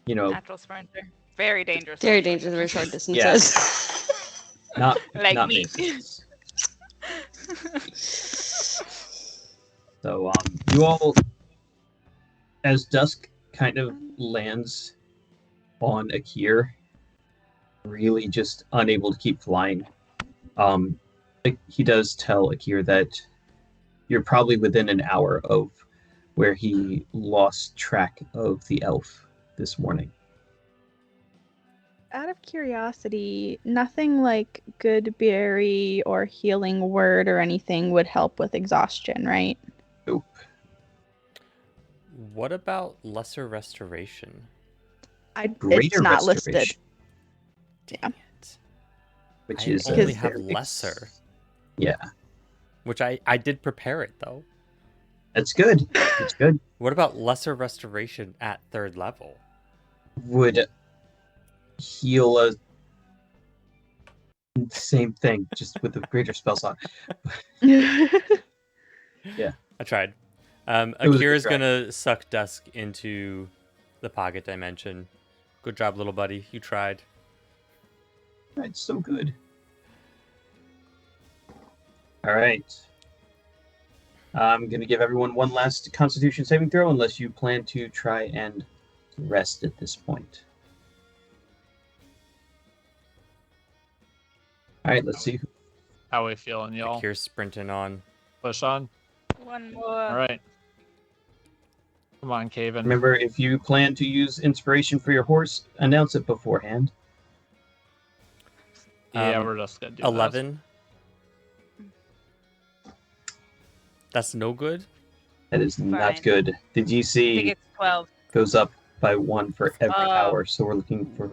Natural sprinter. Very dangerous. Very dangerous, very short distances. not Like not me. maintenance. So you all, as Dusk kind of lands on Akir, really just unable to keep flying. He does tell Akir that you're probably within an hour of where he lost track of the elf this morning. Out of curiosity, nothing like good berry or healing word or anything would help with exhaustion, right? Nope. What about Lesser Restoration? It's Greater not listed. restoration, Dang it. which I is only Because- have very Lesser, Yeah, which I did prepare it though. that's good. It's good. What about Lesser Restoration at 3rd level? Would heal a same thing, just with a greater spell slot. I tried. was a good Akira's try. gonna suck Dusk into the pocket dimension. Good job, little buddy. You tried. That's so good. All right. I'm going to give everyone one last Constitution saving throw, unless you plan to try and rest at this point. All right, let's see. How we feeling, y'all? Akira's sprinting on. Push on. One more. All right. Come on, Caven. Remember, if you plan to use inspiration for your horse, announce it beforehand. Yeah, Um, we're just gonna do 11. That's no good. That is not Fine. good. The I think DC it's 12. goes up by 1 for every Oh. hour, so we're looking for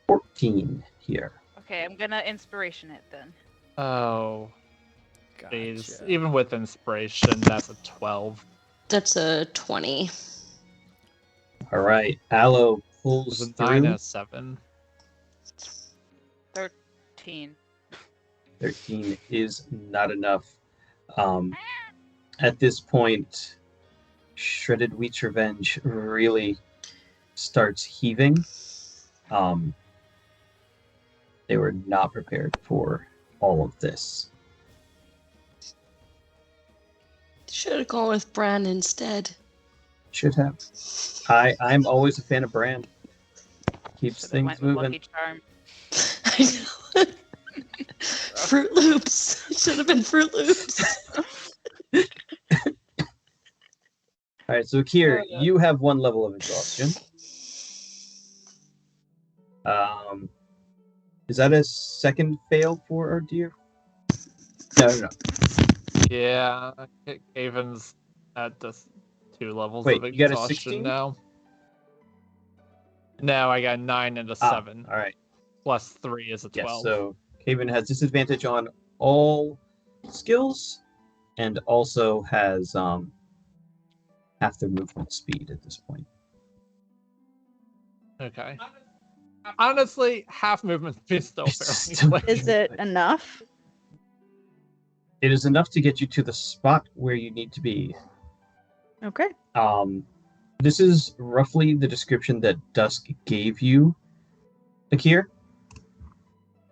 14 here. Okay, I'm gonna inspiration it then. Oh, jeez. Gotcha. Even with inspiration, that's a 12. That's a 20. All right, Aloe It pulls was a 9 through. and a 7. 13. 13 is not enough. At this point, Shredded Wheat's Revenge really starts heaving. They were not prepared for all of this. Should have gone with Bran instead. Should have. I'm always a fan of Bran. Keeps Should've things went with moving. Lucky Charm. I know. Fruit Loops. Should have been Fruit Loops. All right, so Kier, Oh, no. you have 1 level of exhaustion. Is that a second fail for our dear? No. Yeah, Caven's at the 2 levels Wait, of you got a exhaustion 16? now. No, I got 9 and a Ah, 7. all right. Plus 3 is a 12. Yes, so Caven has disadvantage on all skills and also has half their movement speed at this point. Okay. Honestly, half movement is still It's fairly still- quick. Is it enough? It is enough to get you to the spot where you need to be. Okay. This is roughly the description that Dusk gave you, Akir,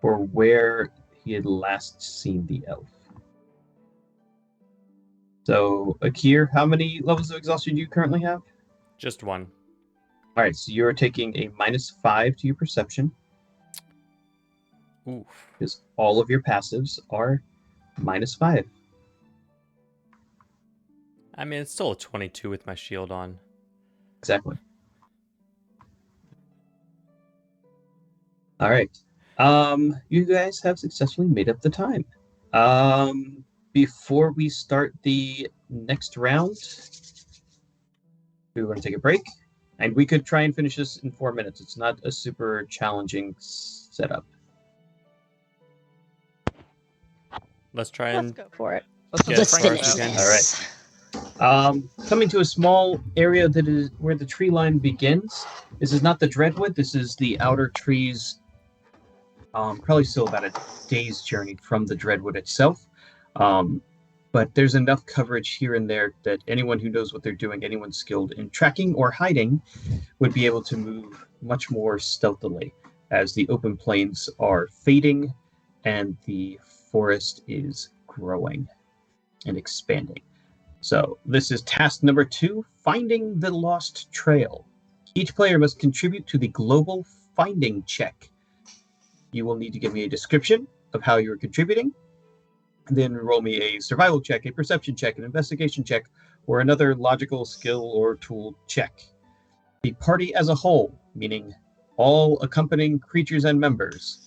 for where he had last seen the elf. So, Akir, how many levels of exhaustion do you currently have? Just one. All right, so you're taking a -5 to your perception Oof. because all of your passives are -5. I mean, it's still a 22 with my shield on. Exactly. All right. You guys have successfully made up the time. Before we start the next round, we're going to take a break, and we could try and finish this in 4 minutes. It's not a super challenging setup. Let's try Let's and go for it. Let's Yeah, get Let's Frank finish out. this. All right. Coming to a small area that is where the tree line begins. This is not the Dreadwood. This is the outer trees. Probably still about a day's journey from the Dreadwood itself. But there's enough coverage here and there that anyone who knows what they're doing, anyone skilled in tracking or hiding, would be able to move much more stealthily as the open plains are fading and the forest is growing and expanding. So this is task number 2, finding the lost trail. Each player must contribute to the global finding check. You will need to give me a description of how you're contributing, then roll me a survival check, a perception check, an investigation check, or another logical skill or tool check. The party as a whole, meaning all accompanying creatures and members,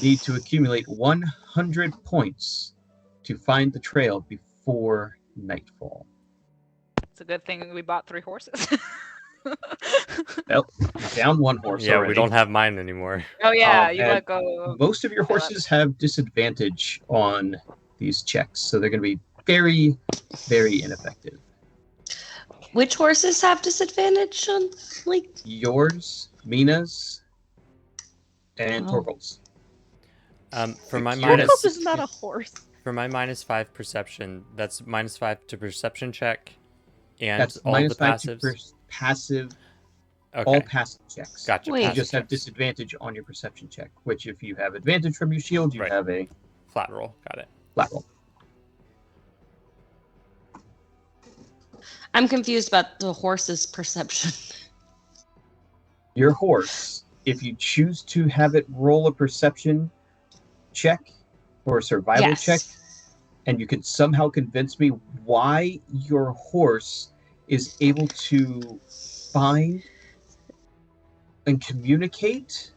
need to accumulate 100 points to find the trail before nightfall. It's a good thing we bought 3 horses. Well, down 1 horse yeah, already. we don't have mine anymore. Oh yeah, you and let go. Most of your horses have disadvantage on these checks, so they're going to be very, very ineffective. Which horses have disadvantage on, like? Yours, Mina's, and Oh. Torval's. For my Akira- minus This is not a horse. for my -5 perception, that's -5 to perception check, and That's all the -5 to passives. passive, Okay, all passive checks. gotcha. Wait. You passive just have checks. disadvantage on your perception check, which if you have advantage from your shield, you Right. have a Flat roll. Got it. flat roll. I'm confused about the horse's perception. Your horse, if you choose to have it roll a perception check or a survival Yes. check, and you can somehow convince me why your horse is able to find and communicate.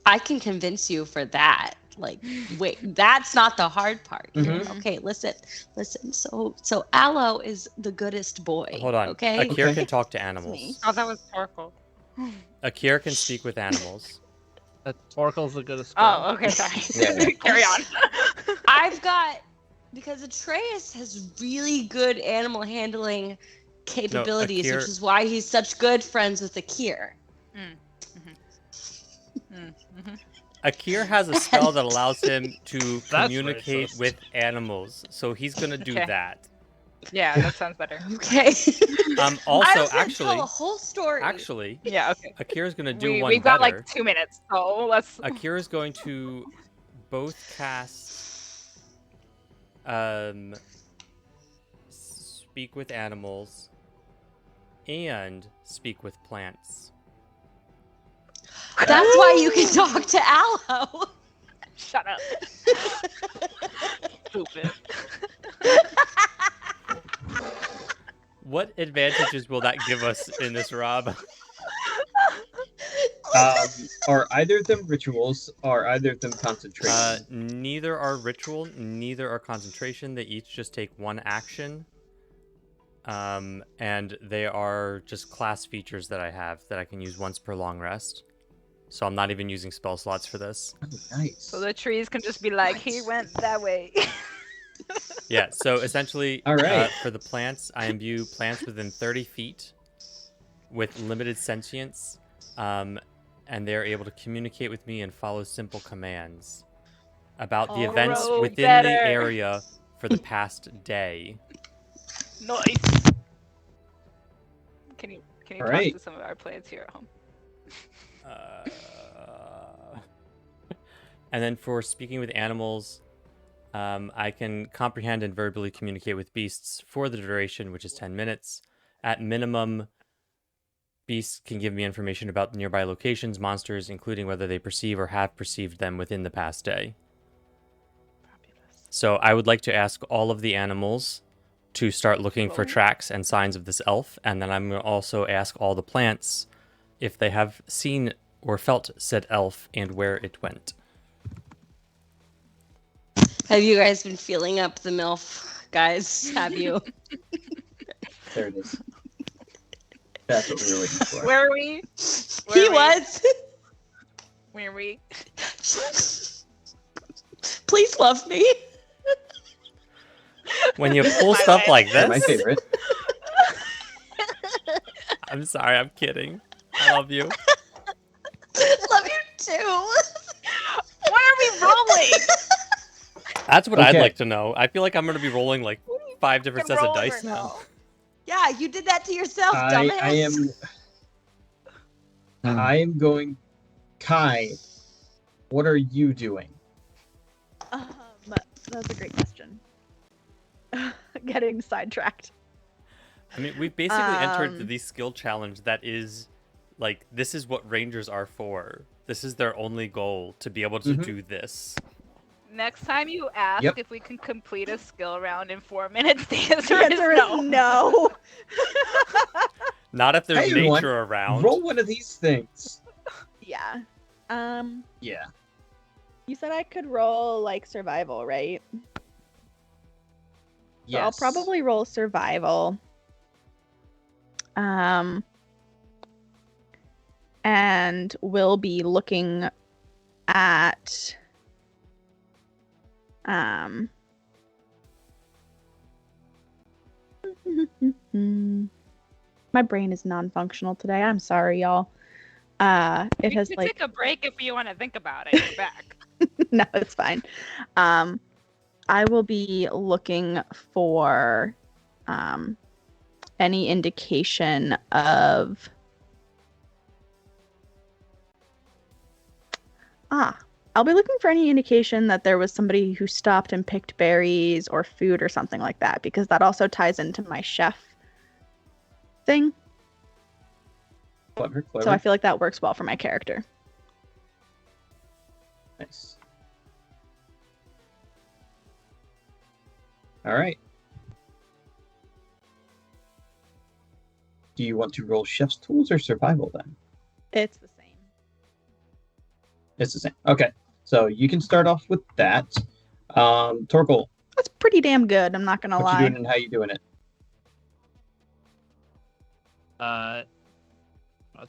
I can convince you for that. Like, wait, that's not the hard part. here. Mhm. Okay, listen. So Aloe is the goodest boy. Hold on. Okay. Akir Okay. can talk to me. animals. Oh, that was Torkel. Akir can speak with animals. Torkel's a good Oh, okay, sorry. Yeah. Carry on. I've got, because Atraius has really good animal handling capabilities, Akir- which is why he's such good friends with Akir. Akir has a spell that allows him to communicate racist. with animals, so he's gonna do Okay. that. Yeah, that sounds better. Okay. I Also, was gonna tell a whole story. actually, Yeah, okay. Akir is gonna do one We've got better. like 2 minutes, so let's. Akira is going to both cast speak with animals and speak with plants. That's why you can talk to Aloe. Shut up. Stupid. What advantages will that give us in this, Rob? Are either of them rituals? Are either of them concentration? Neither are ritual, neither are concentration. They each just take one action. And they are just class features that I have that I can use once per long rest. So I'm not even using spell slots for this. Oh, nice. So the trees can just be like, he went that way. Yeah, so essentially, All right. for the plants, I imbue plants within 30 feet with limited sentience, and they're able to communicate with me and follow simple commands about the events Grow within the better. area for the past day. Nice. Can you All talk right. to some of our plants here at home? And then for speaking with animals, I can comprehend and verbally communicate with beasts for the duration, which is 10 minutes. At minimum, beasts can give me information about nearby locations, monsters, including whether they perceive or have perceived them within the past day. Fabulous. So I would like to ask all of the animals to start looking for Roll. tracks and signs of this elf, and then I'm going to also ask all the plants if they have seen or felt said elf and where it went. Have you guys been feeling up the MILF, guys? Have you? There it is. That's what we were waiting for. Where are we? He was. Where are we? Please love me. When you pull My stuff way. like They're my this, favorite. I'm sorry, I'm kidding. I love you. Love you too. What are we rolling? That's what I'd Okay. like to know. I feel like I'm going to be rolling like 5 different Can sets of roll dice or now. no? Yeah, you did that to yourself, I dumbass. am going. Kai, what are you doing? That's a great question. Getting sidetracked. I mean, we've basically entered Um, the skill challenge that is, like, this is what rangers are for. This is their only goal, to be able to Mhm. do this. Next time you ask Yep. if we can complete a skill round in 4 minutes, the answer The is answer no. is no. Not if there's Hey, everyone, nature around. Roll one of these things. Yeah. Yeah. You said I could roll like survival, right? So Yes. I'll probably roll survival. And we'll be looking at my brain is non-functional today. I'm sorry, y'all. It You has can like take a break if you want to think about it. You're back. no, it's fine. I will be looking for any indication of I'll be looking for any indication that there was somebody who stopped and picked berries or food or something like that, because that also ties into my chef thing. Clever, clever. So I feel like that works well for my character. Nice. All right. Do you want to roll chef's tools or survival then? It's the same. It's the same. Okay. So you can start off with that. Torkel, That's pretty damn good, I'm not gonna what lie. you doing and how you doing it?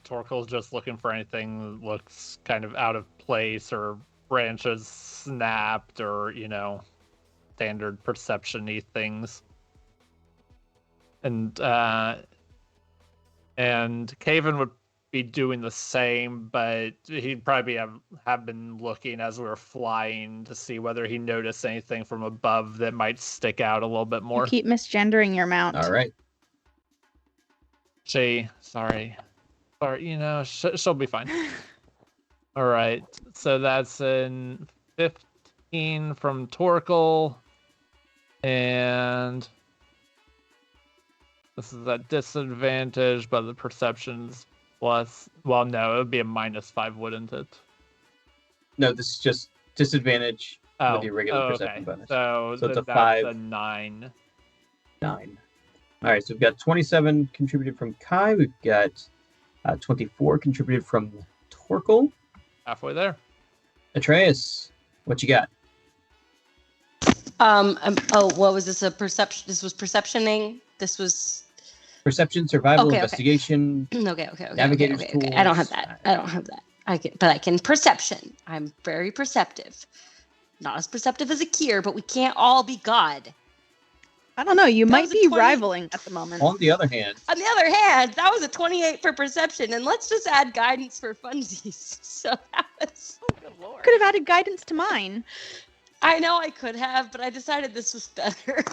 Torkel's just looking for anything that looks kind of out of place or branches snapped or, standard perception-y things. And Caven would be doing the same, but he'd probably have been looking as we were flying to see whether he noticed anything from above that might stick out a little bit more. You keep misgendering your mount. All right. Sorry, she'll be fine. All right, so that's in 15 from Torkel, and this is at disadvantage, but the perception's plus. Well, no, it would be a -5, wouldn't it? No, this is just disadvantage Oh, with your regular okay. perception bonus. So So it's a that's 5. a 9. 9. All right, so we've got 27 contributed from Kai. We've got 24 contributed from Torkel. Halfway there. Atraius, what you got? What was this? A perception? This was perceptioning. This was. Perception, survival, Okay, okay. investigation. Okay. Navigator's okay. I don't have tools. that. I don't have that. I can perception. I'm very perceptive. not as perceptive as a Kier, but we can't all be God. I don't know. You That might was a be 20 rivaling at the moment. On the other hand, On the other hand, that was a 28 for perception, and let's just add guidance for funsies. So that was... Oh, good lord. Could have added guidance to mine. I know I could have, but I decided this was better.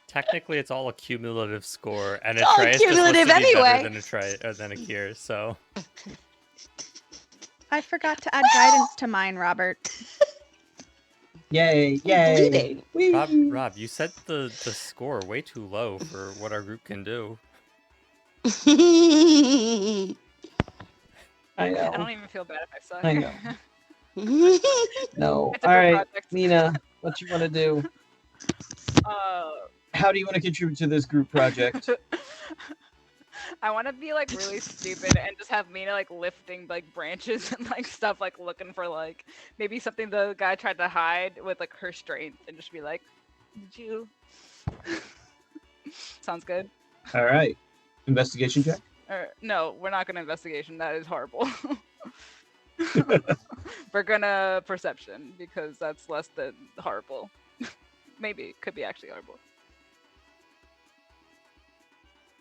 Technically, it's all a cumulative score, and It's all Atraius just wants to be cumulative anyway. better than a Kier, so... I forgot to add guidance to mine, Robert. yay, yay. Bleeding. Whee! Rob, you set the score way too low for what our group can do. I I know. don't even feel bad if I suck. I know. No. It's a All group right, project. Mina, what you want to do? Uh, How do you want to contribute to this group project? I want to be like really stupid and just have Mina like lifting like branches and like stuff, like looking for like maybe something the guy tried to hide with like her strength, and just be like, "Did you?" Sounds good. All right. Investigation check. Or no, we're not gonna investigation. That is horrible. We're gonna perception because that's less than horrible. Maybe it could be actually horrible.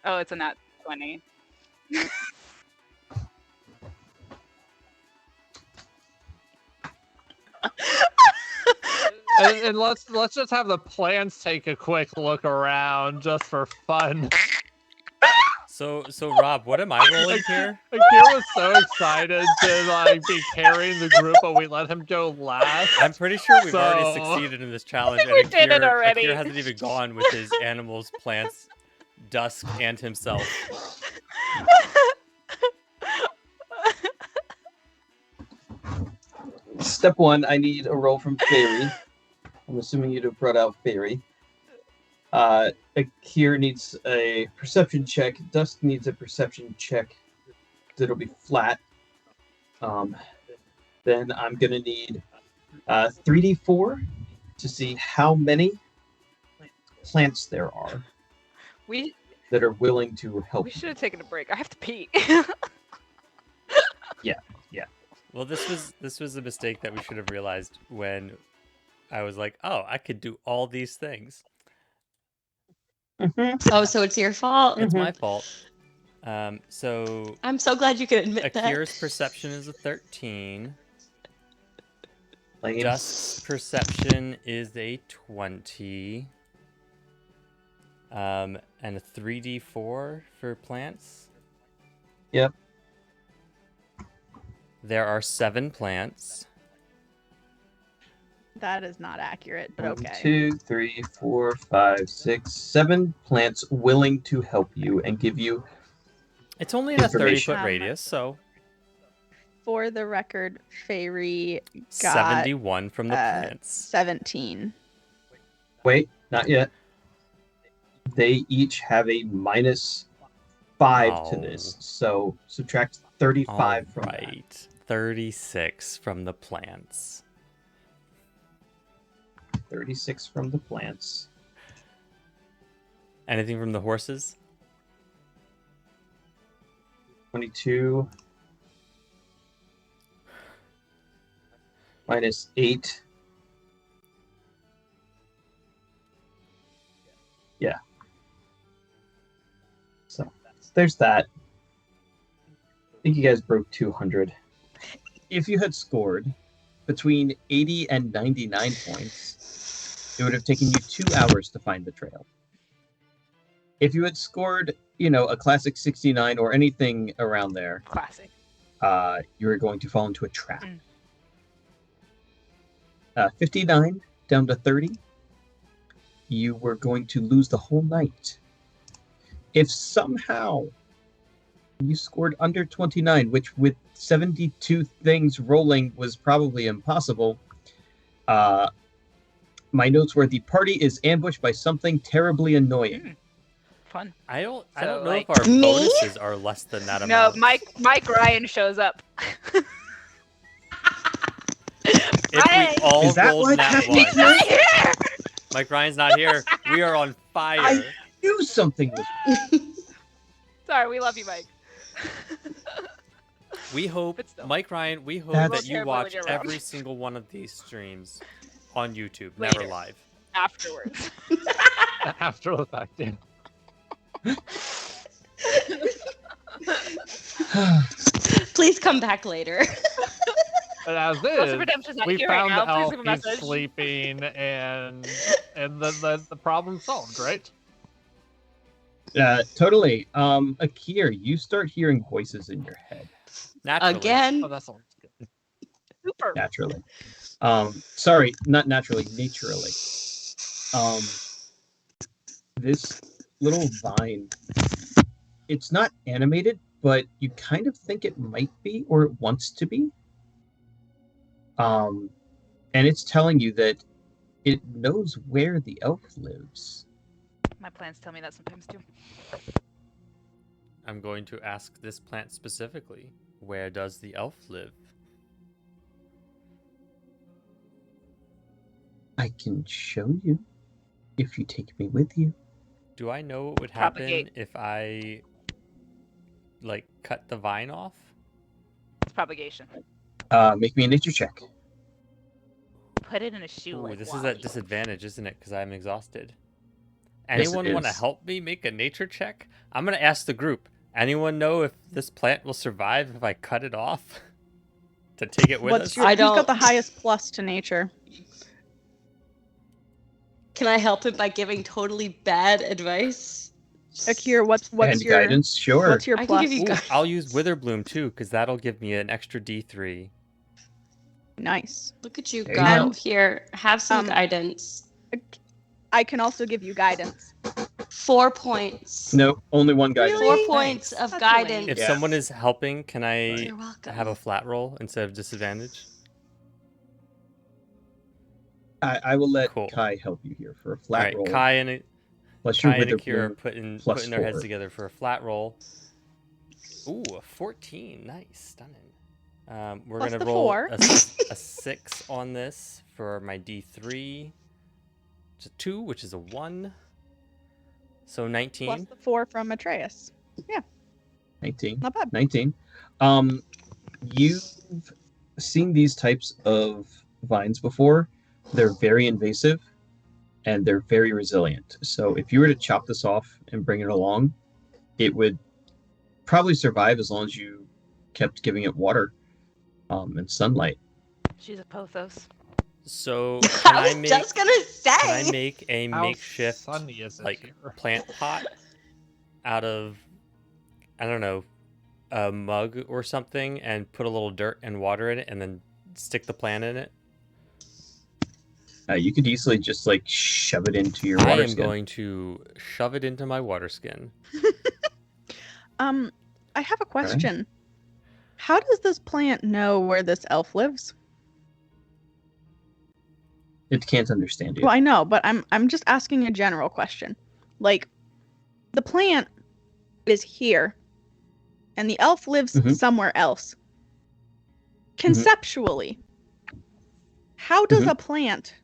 Oh, it's a nat 20. And let's just have the plants take a quick look around just for fun. So Rob, what am I rolling here? Akira was so excited to like be carrying the group, but we let him go last. I'm pretty sure we've already So- succeeded in this challenge. I think we did it already. Akira hasn't even gone with his animals, plants, Dusk, and himself. Step one, I need a roll from Fairy. I'm assuming you'd have brought out Fairy. Akir needs a perception check. Dusk needs a perception check. That'll be flat. Then I'm gonna need 3d4 to see how many plants there are We that are willing to help. we should have taken a break. I have to pee. Well, this was a mistake that we should have realized when I was like, oh, I could do all these things. Oh, so it's your fault? It's my fault. So I'm so glad you could admit that. Akira's perception is a 13. Lame. Dusk's perception is a 20. And a 3d4 for plants. Yep. There are 7 plants. That is not accurate, but 1, okay. 2, 3, 4, 5, 6, 7 plants willing to help you and give you. It's only in a 30-foot Um, radius, so For the record, Fairy got 71 from the plants. 17. Wait, not yet. They each have a -5 to this, so subtract 35 from that. Right. 36 from the plants. 36 from the plants. Anything from the horses? 22 -8. Yeah. So there's that. I think you guys broke 200. If you had scored between 80 and 99 points, it would have taken you 2 hours to find the trail. If you had scored, a classic 69 or anything around there, Classic. you were going to fall into a trap. Mm. 59 down to 30, you were going to lose the whole night. If somehow you scored under 29, which with 72 things rolling was probably impossible, my notes were the party is ambushed by something terribly annoying. Fun. I don't So, know like- if our Me? bonuses are less than that No, amount. Mike Ryan shows up. If we all Is that rolled what nat happened? one. He's not here. Mike Ryan's not here. We are on fire. I knew something was. Sorry, we love you, Mike. We hope, But still. Mike Ryan, we hope That's- that you Terrible when watch you're wrong. every single one of these streams on YouTube, never Later. live. Afterwards. After the fact, yeah. Please come back later. But as Plus, is, Redemption's not we here found right the now. Please elf, leave a he's message. sleeping, and the problem solved, right? Totally. Akir, you start hearing voices in your head Naturally. Again. Oh, that's all. Good. Super. naturally. Sorry, not naturally, naturally. This little vine, it's not animated, but you kind of think it might be, or it wants to be. And it's telling you that it knows where the elf lives. My plans tell me that sometimes too. I'm going to ask this plant specifically. Where does the elf live? I can show you if you take me with you. Do I know what would happen Propagate. if I, like, cut the vine off? It's propagation. Make me a nature check. Put it in a shoe. Ooh, like this is Wally. at disadvantage, isn't it? Because I'm exhausted. Yes, it Anyone want to is. help me make a nature check? I'm going to ask the group. Anyone know if this plant will survive if I cut it off? To take it with What's us? your? I Who's got don't- the highest plus to nature? Can I help him by giving totally bad advice? Akir, what's And your guidance, sure. what's your I can plus? give you Ooh, guys. I'll use Witherbloom too, because that'll give me an extra D3. Nice. Look at you There go. you go. Here, have some guidance. I can also give you guidance. 4 points. No, only one guidance. Really? 4 points of That's guidance. If Yeah. someone is helping, can I You're welcome. have a flat roll instead of disadvantage? I will let Cool. Kai help you here for a All flat right, roll. Kai and Plus your Akira Witherbloom are putting plus their heads 4. together for a flat roll. Ooh, a 14. Nice. Stunning. We're Plus going the to roll 4. a 6 on this for my D3. It's a 2, which is a 1. So 19. Plus the 4 from Atraius. 19. Not bad. 19. You've seen these types of vines before. They're very invasive and they're very resilient. So if you were to chop this off and bring it along, it would probably survive as long as you kept giving it water and sunlight. She's a pothos. So can I I was make just gonna can I say. make a How makeshift sunny is it like here? plant pot out of, I don't know, a mug or something, and put a little dirt and water in it, and then stick the plant in it? You could easily just like shove it into your I water am skin. going to shove it into my water skin. I have a question. How does this plant know where this elf lives? It can't understand you. Well, I know, but I'm just asking a general question. Like, the plant is here, and the elf lives Mhm. somewhere else. Conceptually, how does Mhm. a plant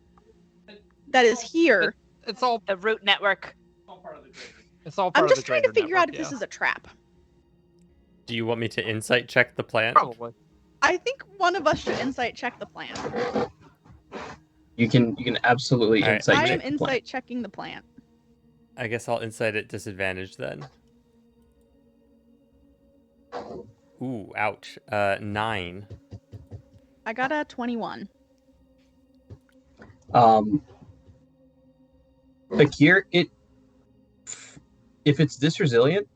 that is here? It's all The root network. part of the greater. It's all part I'm of the just trying to greater figure out network, if this yeah. is a trap. Do you want me to insight check the plant? Probably. I think one of us should insight check the plant. You can absolutely All right. insight I check am the plant. insight checking the plant. I guess I'll insight at disadvantage then. Ooh, ouch. 9. I got a 21. Akir, if it's this resilient,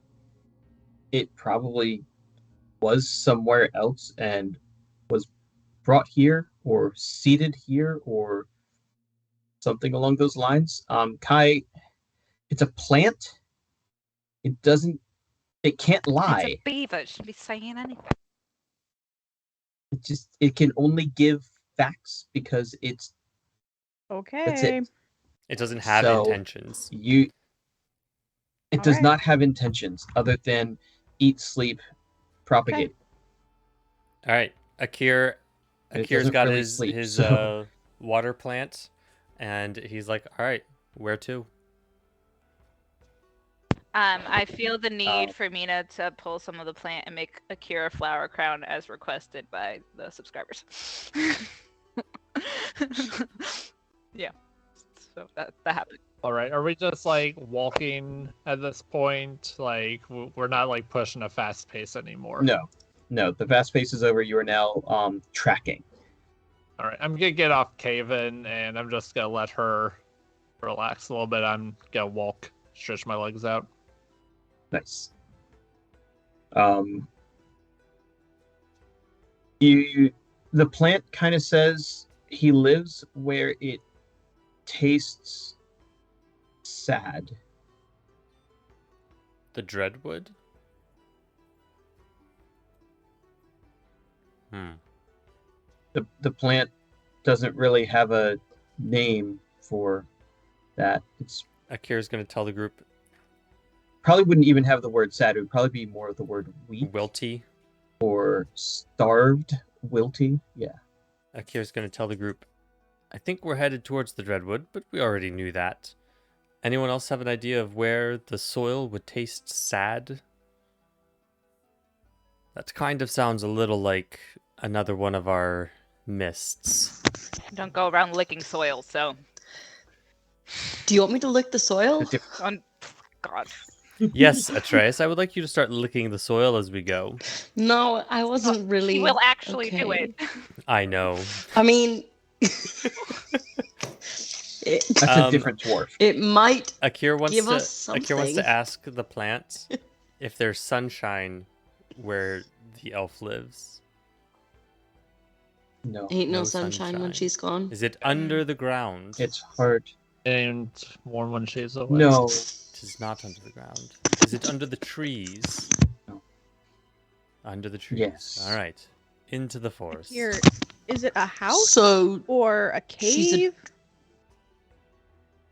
it probably was somewhere else and was brought here or seeded here or something along those lines. Kai, it's a plant. It can't lie. It's a beaver. It shouldn't be saying anything. It can only give facts because it's Okay. that's it. It doesn't have So, intentions. It does Alright. not have intentions other than eat, sleep, propagate. All right, It Akir's doesn't got really his sleep, so- water plant, and he's like, "All right, where to?" I feel the need for Mina to pull some of the plant and make a Kira flower crown as requested by the subscribers. Yeah. So that happened. All right, are we just like walking at this point? Like we're not like pushing a fast pace anymore. No, the fast pace is over. You are now tracking. All right, I'm gonna get off Caven and I'm just gonna let her relax a little bit. I'm gonna walk, stretch my legs out. Nice. The plant kind of says he lives where it tastes sad. The Dreadwood? The plant doesn't really have a name for that. It's Akira's going to tell the group. Probably wouldn't even have the word sad. It would probably be more of the word weak. Wilty. Or starved. Wilty. Yeah. Akira's going to tell the group, I think we're headed towards the Dreadwood, but we already knew that. Anyone else have an idea of where the soil would taste sad? That kind of sounds a little like another one of our mists. Don't go around licking soil, so. Do you want me to lick the soil? God. Yes, Atraius, I would like you to start licking the soil as we go. No, I wasn't really. He will actually do okay. it. I know. I mean, That's a different dwarf. it might Akira wants give to us something. Akira wants to ask the plant if there's sunshine where the elf lives. No. Ain't no No sunshine when sunshine. she's gone. Is it under the ground? It's hard. And warm when she's away. No. It is not under the ground. Is it under the trees? No. Under the trees. Yes. All right. Into the forest. Here, is it a house So, or a She's a- cave?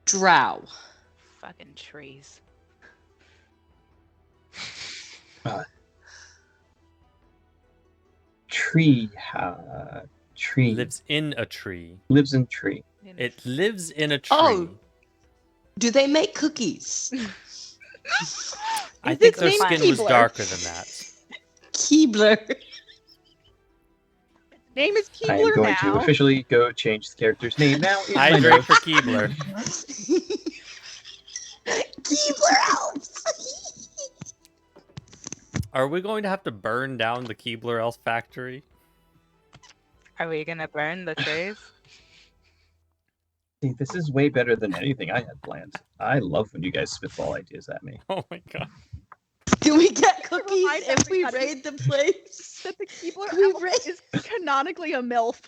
drow. Fucking trees. Tree. Tree. Lives in a tree. Lives in tree. It lives in a tree. Oh. Do they make cookies? I Is think its their name skin was Keebler? darker than that. Keebler. Name is I am Keebler going now. to officially go change the character's name now. in my Hydrate notes. for Keebler. Keebler elves. Are we going to have to burn down the Keebler Elf factory? Are we gonna burn the trees? See, this is way better than anything I had planned. I love when you guys spitball ideas at me. Oh my god. Do we get cookies Remind if we everybody raid the place? That the Keebler We elf raised- is canonically a MILF.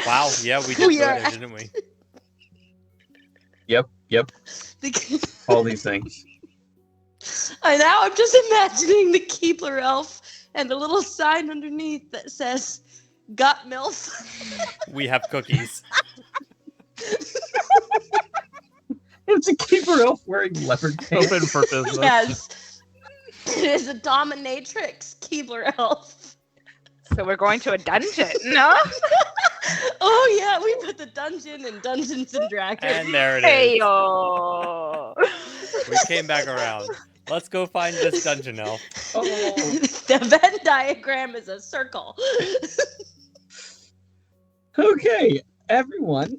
Wow, yeah, we did We burn are it, didn't we? Yep. The- All these things. I'm just imagining the Keebler elf and a little sign underneath that says, "Got MILF." We have cookies. It's a keeper elf wearing leopard pants. Open for business. Yes. It is a dominatrix Keebler elf. So we're going to a dungeon, no? Oh yeah, we put the dungeon in Dungeons and Dragons. And there it Hey is. yo. We came back around. Let's go find this dungeon elf. Oh. The Venn diagram is a circle. Okay, everyone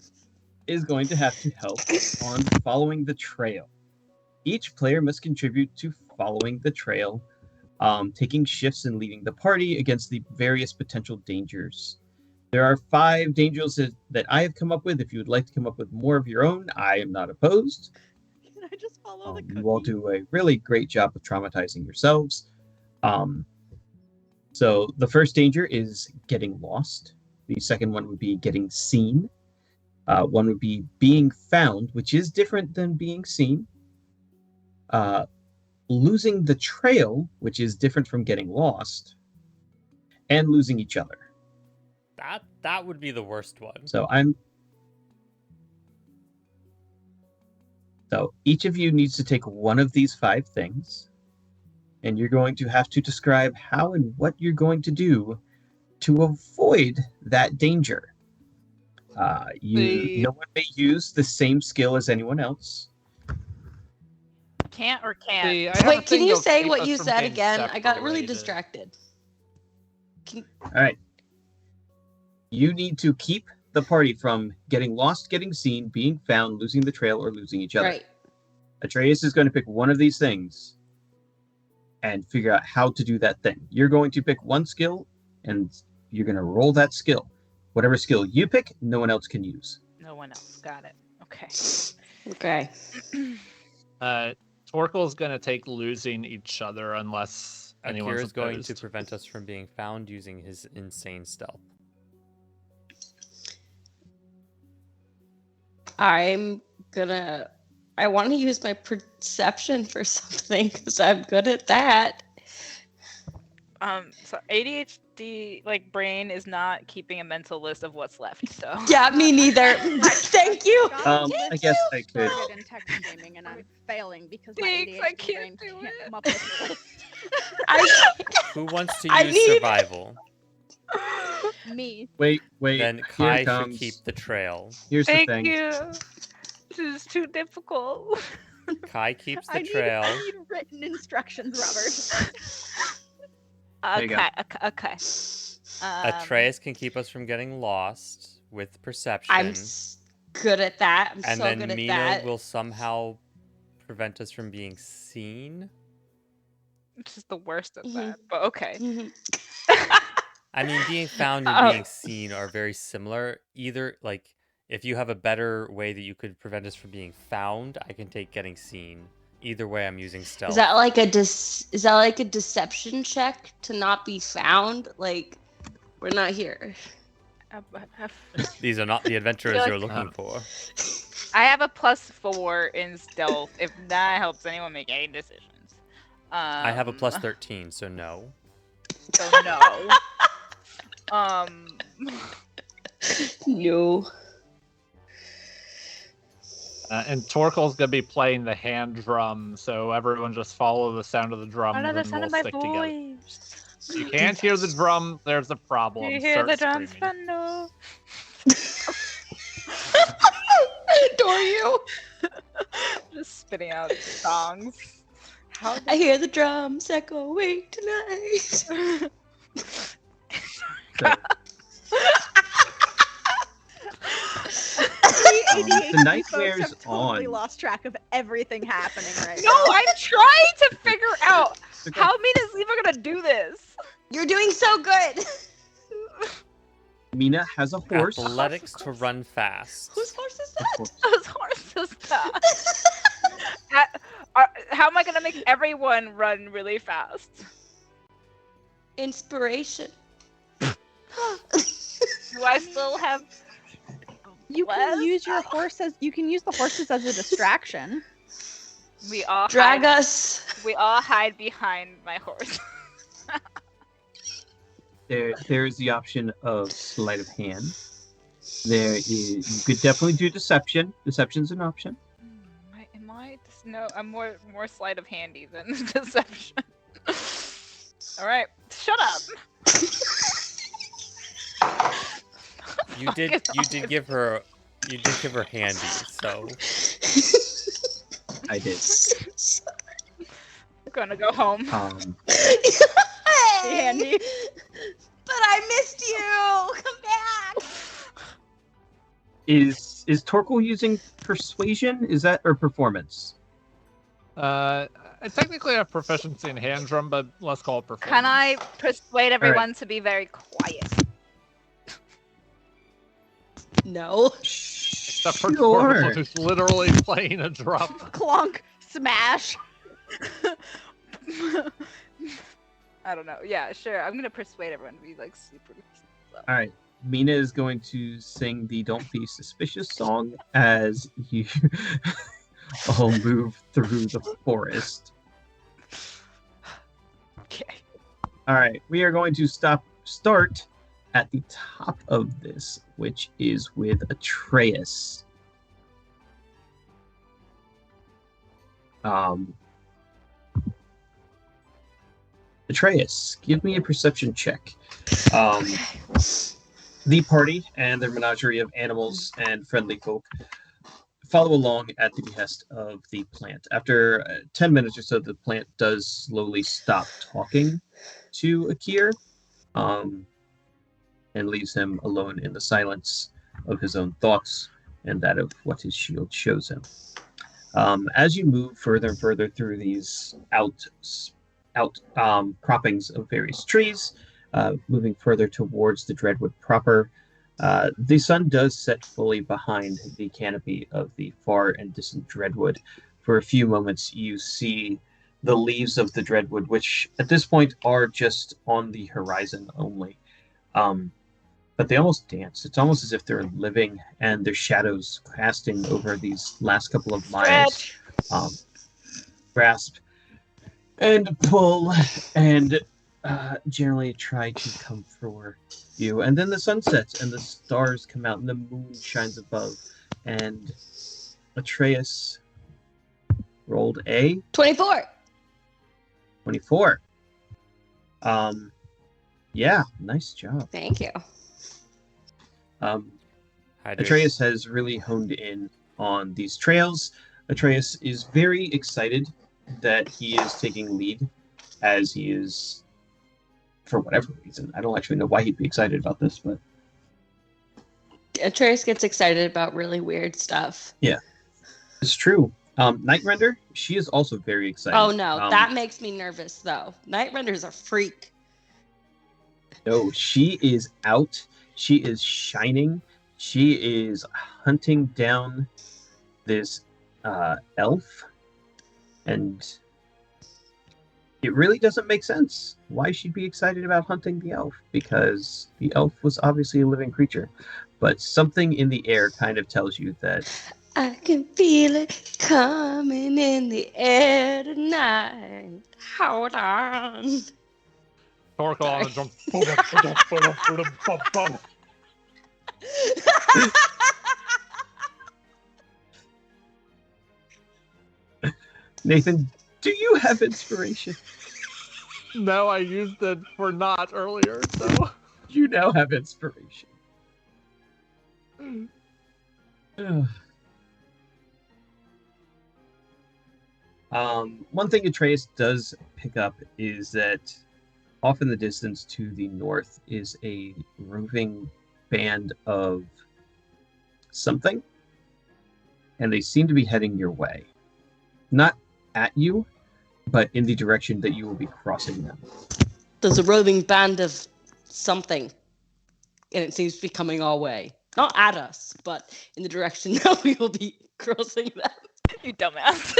is going to have to help on following the trail. Each player must contribute to following the trail, taking shifts and leading the party against the various potential dangers. There are 5 dangers that I have come up with. If you would like to come up with more of your own, I am not opposed. Can I just follow the cookie? You all do a really great job of traumatizing yourselves. So the first danger is getting lost. The second one would be getting seen. One would be being found, which is different than being seen. Losing the trail, which is different from getting lost. And losing each other. That would be the worst one. So each of you needs to take one of these 5 things, and you're going to have to describe how and what you're going to do to avoid that danger. No one may use the same skill as anyone else. Can't or can't? See, I have a Wait, can thing you that'll say keep what us you from said being again? I got really separated. distracted. All right. You need to keep the party from getting lost, getting seen, being found, losing the trail, or losing each other. Right. Atraius is going to pick one of these things and figure out how to do that thing. You're going to pick one skill, and you're going to roll that skill. Whatever skill you pick, no one else can use. No one else. Got it. Okay. Okay. Torkel's gonna take losing each other unless anyone's Akira's going to opposed. prevent us from being found using his insane stealth. I want to use my perception for something because I'm good at that. So ADHD brain is not keeping a mental list of what's left. So Yeah, me neither. Thank you. I guess I could. Started in tech and gaming, and I'm failing because my Thanks, I ADHD can't brain do can't it. come up with a list. Who wants to I use need- survival? Me. Wait. Then Here Kai should comes. keep the trail. Here's the thank thing. you. This is too difficult. Kai keeps the I trail. need written instructions, Robert. There you go. Okay. Atraius can keep us from getting lost with perception. I'm good at that. I'm and so then good at Mina that. will somehow prevent us from being seen. Which is the worst of Mhm. that. But okay. Mhm. I mean, being found and being seen are very similar. Either, if you have a better way that you could prevent us from being found, I can take getting seen. Either way, I'm using stealth. Is that like a deception check to not be found? Like, we're not here. These are not the adventurers feel you're like- looking for. I have a +4 in stealth. If that helps anyone make any decisions. I have a +13, so no. So no. No. And Torkel's gonna be playing the hand drum, so everyone just follow the sound of the drum. I know and the then sound we'll of my stick together. voice. If you can't hear the drum, there's a problem. You hear the Start drums, screaming. Fendo? I adore you. Just spitting out songs. How I hear the drums echoing tonight. The night folks wears have totally on. lost track of everything happening right No, now. I'm trying to figure out how Mina's even gonna do this. You're doing so good. Mina has a horse. Athletics to run fast. Whose horse is Of that? course. Those horses stop. How am I gonna make everyone run really fast? Inspiration. Do I still have? You can use your horses. You can use the horses as a distraction. We all Drag hide, us. We all hide behind my horse. There is the option of sleight of hand. You could definitely do deception. Deception's an option. Am I? No, I'm more sleight of handy than deception. All right, shut up. You did give her handy, so I did. I'm gonna go home. Hey, Andy. But I missed you. Come back. Is Torkel using persuasion? Is that or performance? I technically have proficiency in hand drum, but let's call it performance. Can I persuade everyone to be very quiet? No. Except for Sure. Torkel, who's literally playing a drum. Clunk. Smash. I don't know. Yeah, sure. I'm gonna persuade everyone to be super. All right. Mina is going to sing the "Don't Be Suspicious" song as you all move through the forest. Okay. All right, we are going to start at the top of this, which is with Atraius. Atraius, give me a perception check. The party and their menagerie of animals and friendly folk follow along at the behest of the plant. After 10 minutes or so, the plant does slowly stop talking to Akir, and leaves him alone in the silence of his own thoughts and that of what his shield shows him. As you move further and further through these croppings of various trees, moving further towards the Dreadwood proper, the sun does set fully behind the canopy of the far and distant Dreadwood. For a few moments, you see the leaves of the Dreadwood, which at this point are just on the horizon only. But they almost dance. It's almost as if they're living, and their shadows casting over these last couple of miles. Grasp and pull and generally try to come for you. And then the sun sets and the stars come out and the moon shines above. And Atraius rolled a 24. 24. Yeah, nice job. Thank you. Atraius has really honed in on these trails. Atraius is very excited that he is taking lead, as he is, for whatever reason. I don't actually know why he'd be excited about this, but Atraius gets excited about really weird stuff. yeah, it's true. Nightrender, she is also very excited. Oh no, that makes me nervous though. Nightrender's a freak. No, she is out. She is shining. She is hunting down this elf, and it really doesn't make sense why she'd be excited about hunting the elf, because the elf was obviously a living creature, but something in the air kind of tells you that I can feel it coming in the air tonight. Hold on. Torkel on the drum. Nathan, do you have inspiration? No, I used it for not earlier, so. You now have inspiration. One thing Atraius does pick up is that off in the distance to the north is a roving band of something, and they seem to be heading your way. Not at you, but in the direction that you will be crossing them. There's a roving band of something, and it seems to be coming our way. Not at us, but in the direction that we will be crossing them. You dumbass.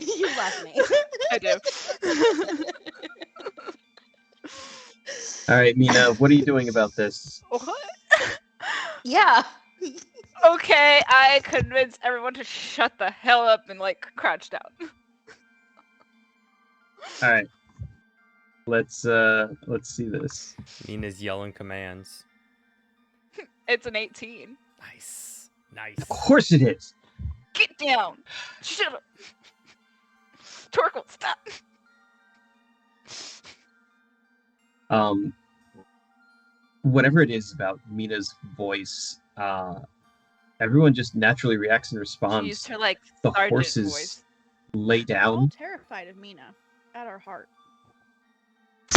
You love me. I do. All right, Mina, what are you doing about this? What? Yeah. Okay, I convinced everyone to shut the hell up and like crouch down. All right, let's see this. Mina's yelling commands. It's an 18. Nice. Of course it is. Get down. Shut up. Torkel, stop. Whatever it is about Mina's voice, everyone just naturally reacts and She responds. used her like The sergeant horses voice. lay We're all down. terrified of Mina at our heart.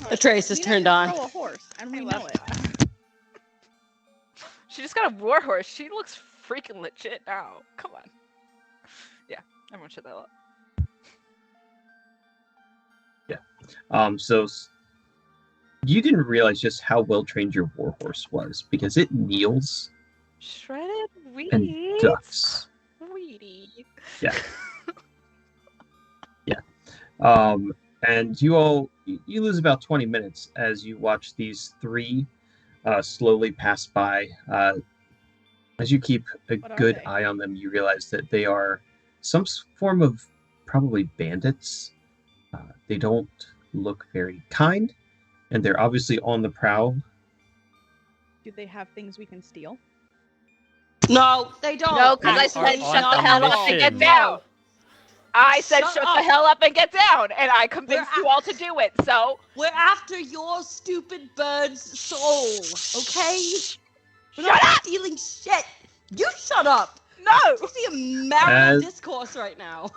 Atraius is Mina turned can on. throw a horse, and we I know love it. that. She just got a war horse. She looks freaking legit now. Come on. Yeah, everyone shut that up. So you didn't realize just how well trained your warhorse was, because it kneels Shredded weeds. and ducks. Weedy. Yeah. And you lose about 20 minutes as you watch these three slowly pass by. As you keep a What are good they? eye on them, you realize that they are some form of probably bandits. They don't look very kind, and they're obviously on the prowl. Do they have things we can steal? No, they don't. No, because I Are said on shut the a hell up and get mission. down. I said Shut shut up. the hell up and get down, and I convinced We're you all to do it. So We're after your stupid bird's soul, okay? We're not stealing shit. You shut up. No, This is a marital As- discourse right now.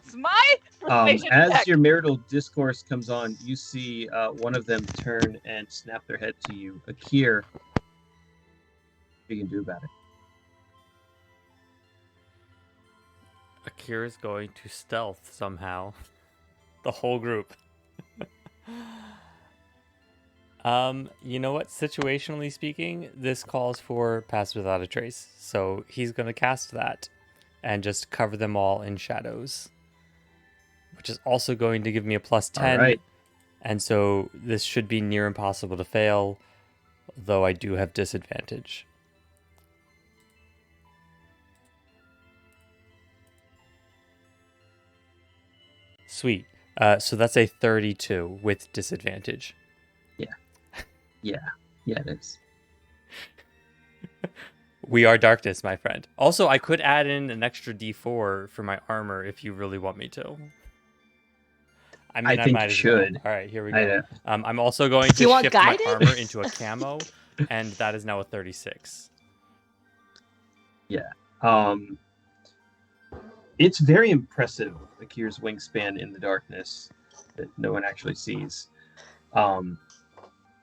it's my persuasion As check. your marital discourse comes on, you see one of them turn and snap their head to you. Akir, what you can do about it? Akira's going to stealth somehow. The whole group. You know what? Situationally speaking, this calls for Pass Without a Trace. So he's going to cast that and just cover them all in shadows. Which is also going to give me a plus 10. All right. And so this should be near impossible to fail, though I do have disadvantage. Sweet. So that's a 32 with disadvantage. Yeah, it is. We are darkness, my friend. Also, I could add in an extra d4 for my armor if you really want me to. I mean, I think might you as should. Well. All right, here we I go. I'm also going Do you to want shift my guidance? armor into a camo, and that is now a 36. It's very impressive, Akir's wingspan in the darkness that no one actually sees.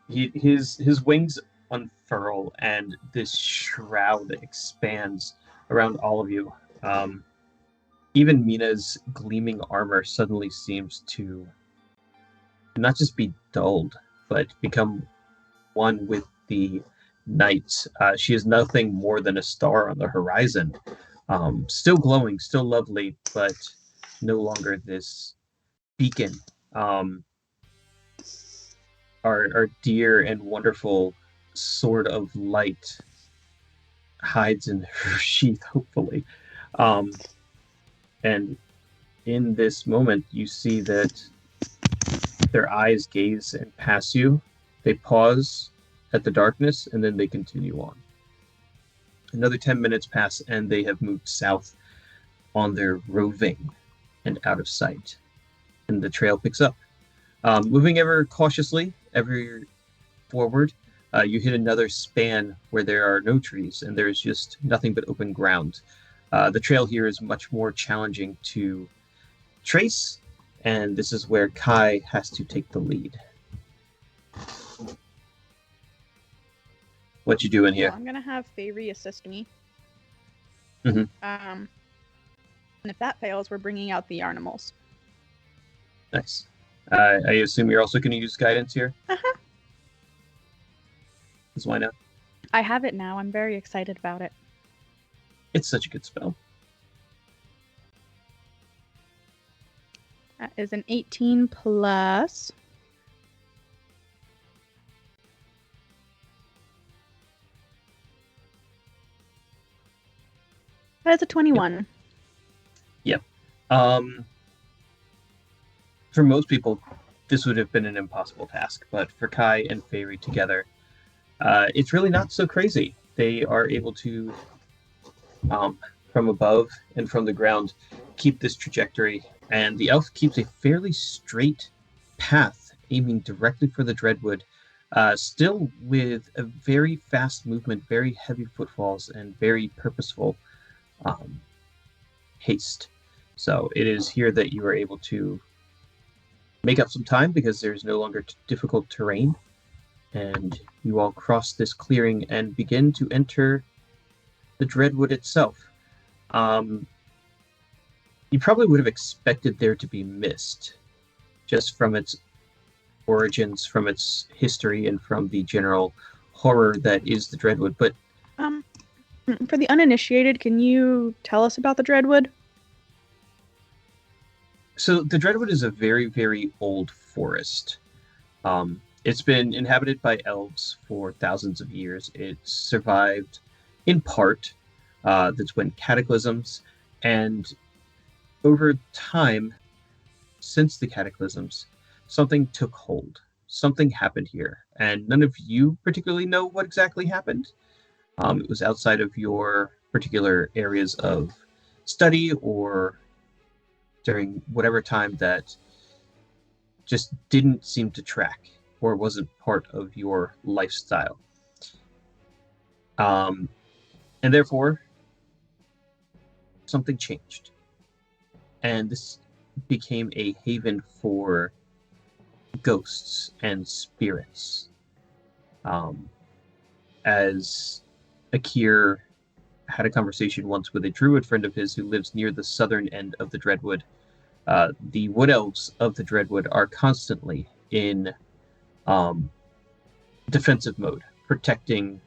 His wings unfurl and this shroud expands around all of you. Even Mina's gleaming armor suddenly seems to not just be dulled, but become one with the night. She is nothing more than a star on the horizon. Still glowing, still lovely, but no longer this beacon. Our dear and wonderful sword of light hides in her sheath, hopefully. And in this moment, you see that their eyes gaze and pass you. They pause at the darkness, and then they continue on. Another 10 minutes pass, and they have moved south on their roving and out of sight. And the trail picks up. Moving ever cautiously, ever forward, you hit another span where there are no trees, and there is just nothing but open ground. The trail here is much more challenging to trace, and this is where Kai has to take the lead. What you doing here? So I'm gonna have Fairy assist me. Mhm. And if that fails, we're bringing out the animals. Nice. I assume you're also going to use guidance here? Uh-huh. Because why not? I have it now. I'm very excited about it. It's such a good spell. That is an 18 plus. That is a 21. For most people, this would have been an impossible task, but for Kai and Fairy together, it's really not so crazy. They are able to, from above and from the ground, keep this trajectory, and the elf keeps a fairly straight path, aiming directly for the Dreadwood, still with a very fast movement, very heavy footfalls, and very purposeful haste. So it is here that you are able to make up some time because there's no longer difficult terrain, and you all cross this clearing and begin to enter the Dreadwood itself. You probably would have expected there to be mist, just from its origins, from its history, and from the general horror that is the Dreadwood, but For the uninitiated, can you tell us about the Dreadwood? so the Dreadwood is a very, very old forest. It's been inhabited by elves for thousands of years. It survived in part. That's when cataclysms, and over time, since the cataclysms, something took hold. Something happened here, and none of you particularly know what exactly happened. It was outside of your particular areas of study or during whatever time that just didn't seem to track or wasn't part of your lifestyle. And therefore, something changed. And this became a haven for ghosts and spirits. As Akir had a conversation once with a druid friend of his who lives near the southern end of the Dreadwood, the wood elves of the Dreadwood are constantly in defensive mode, protecting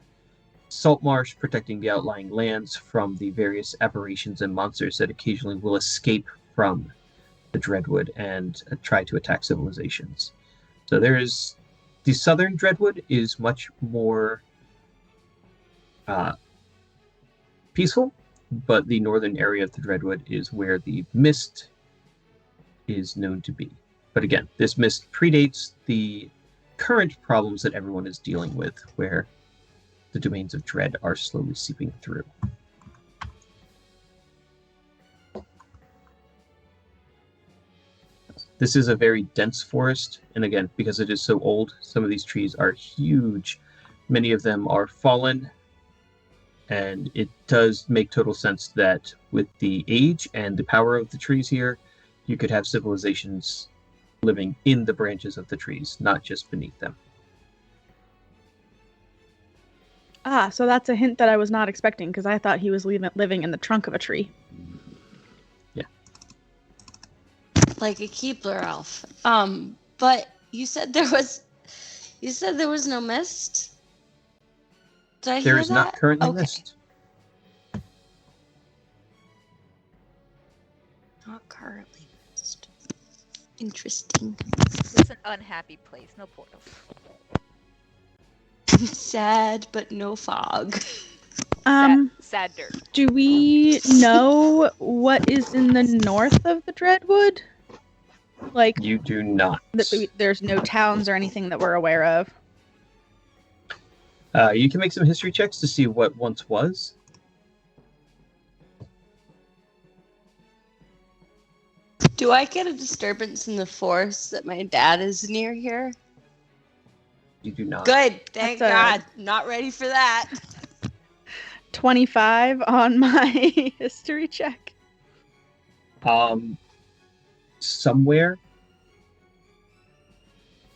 Saltmarsh, protecting the outlying lands from the various aberrations and monsters that occasionally will escape from the Dreadwood and try to attack civilizations. So the southern Dreadwood is much more peaceful, but the northern area of the Dreadwood is where the mist is known to be. But again, this mist predates the current problems that everyone is dealing with, where the domains of dread are slowly seeping through. This is a very dense forest, and again, because it is so old, some of these trees are huge. Many of them are fallen, and it does make total sense that with the age and the power of the trees here, you could have civilizations living in the branches of the trees, not just beneath them. Ah, so that's a hint that I was not expecting, because I thought he was living in the trunk of a tree. Yeah. Like a Keebler elf. But you said there was no mist? Did I hear There that? is not currently Okay. mist. Not currently mist. Interesting. It's an unhappy place. No portals. Sad, but no fog. Sad dirt. Do we know what is in the north of the Dreadwood? Like, You do not. there's no towns or anything that we're aware of. You can make some history checks to see what once was. Do I get a disturbance in the forest that my dad is near here? You do not. Good. Thank That's God. Not ready for that. 25 on my history check. Somewhere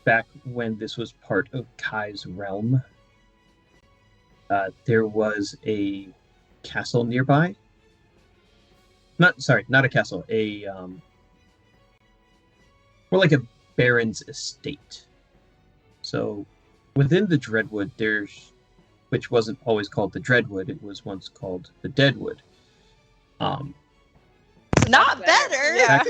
back when this was part of Kai's realm, there was a castle nearby. Not a castle, more like a baron's estate. So within the Dreadwood, which wasn't always called the Dreadwood, it was once called the Deadwood. Not better. Yeah.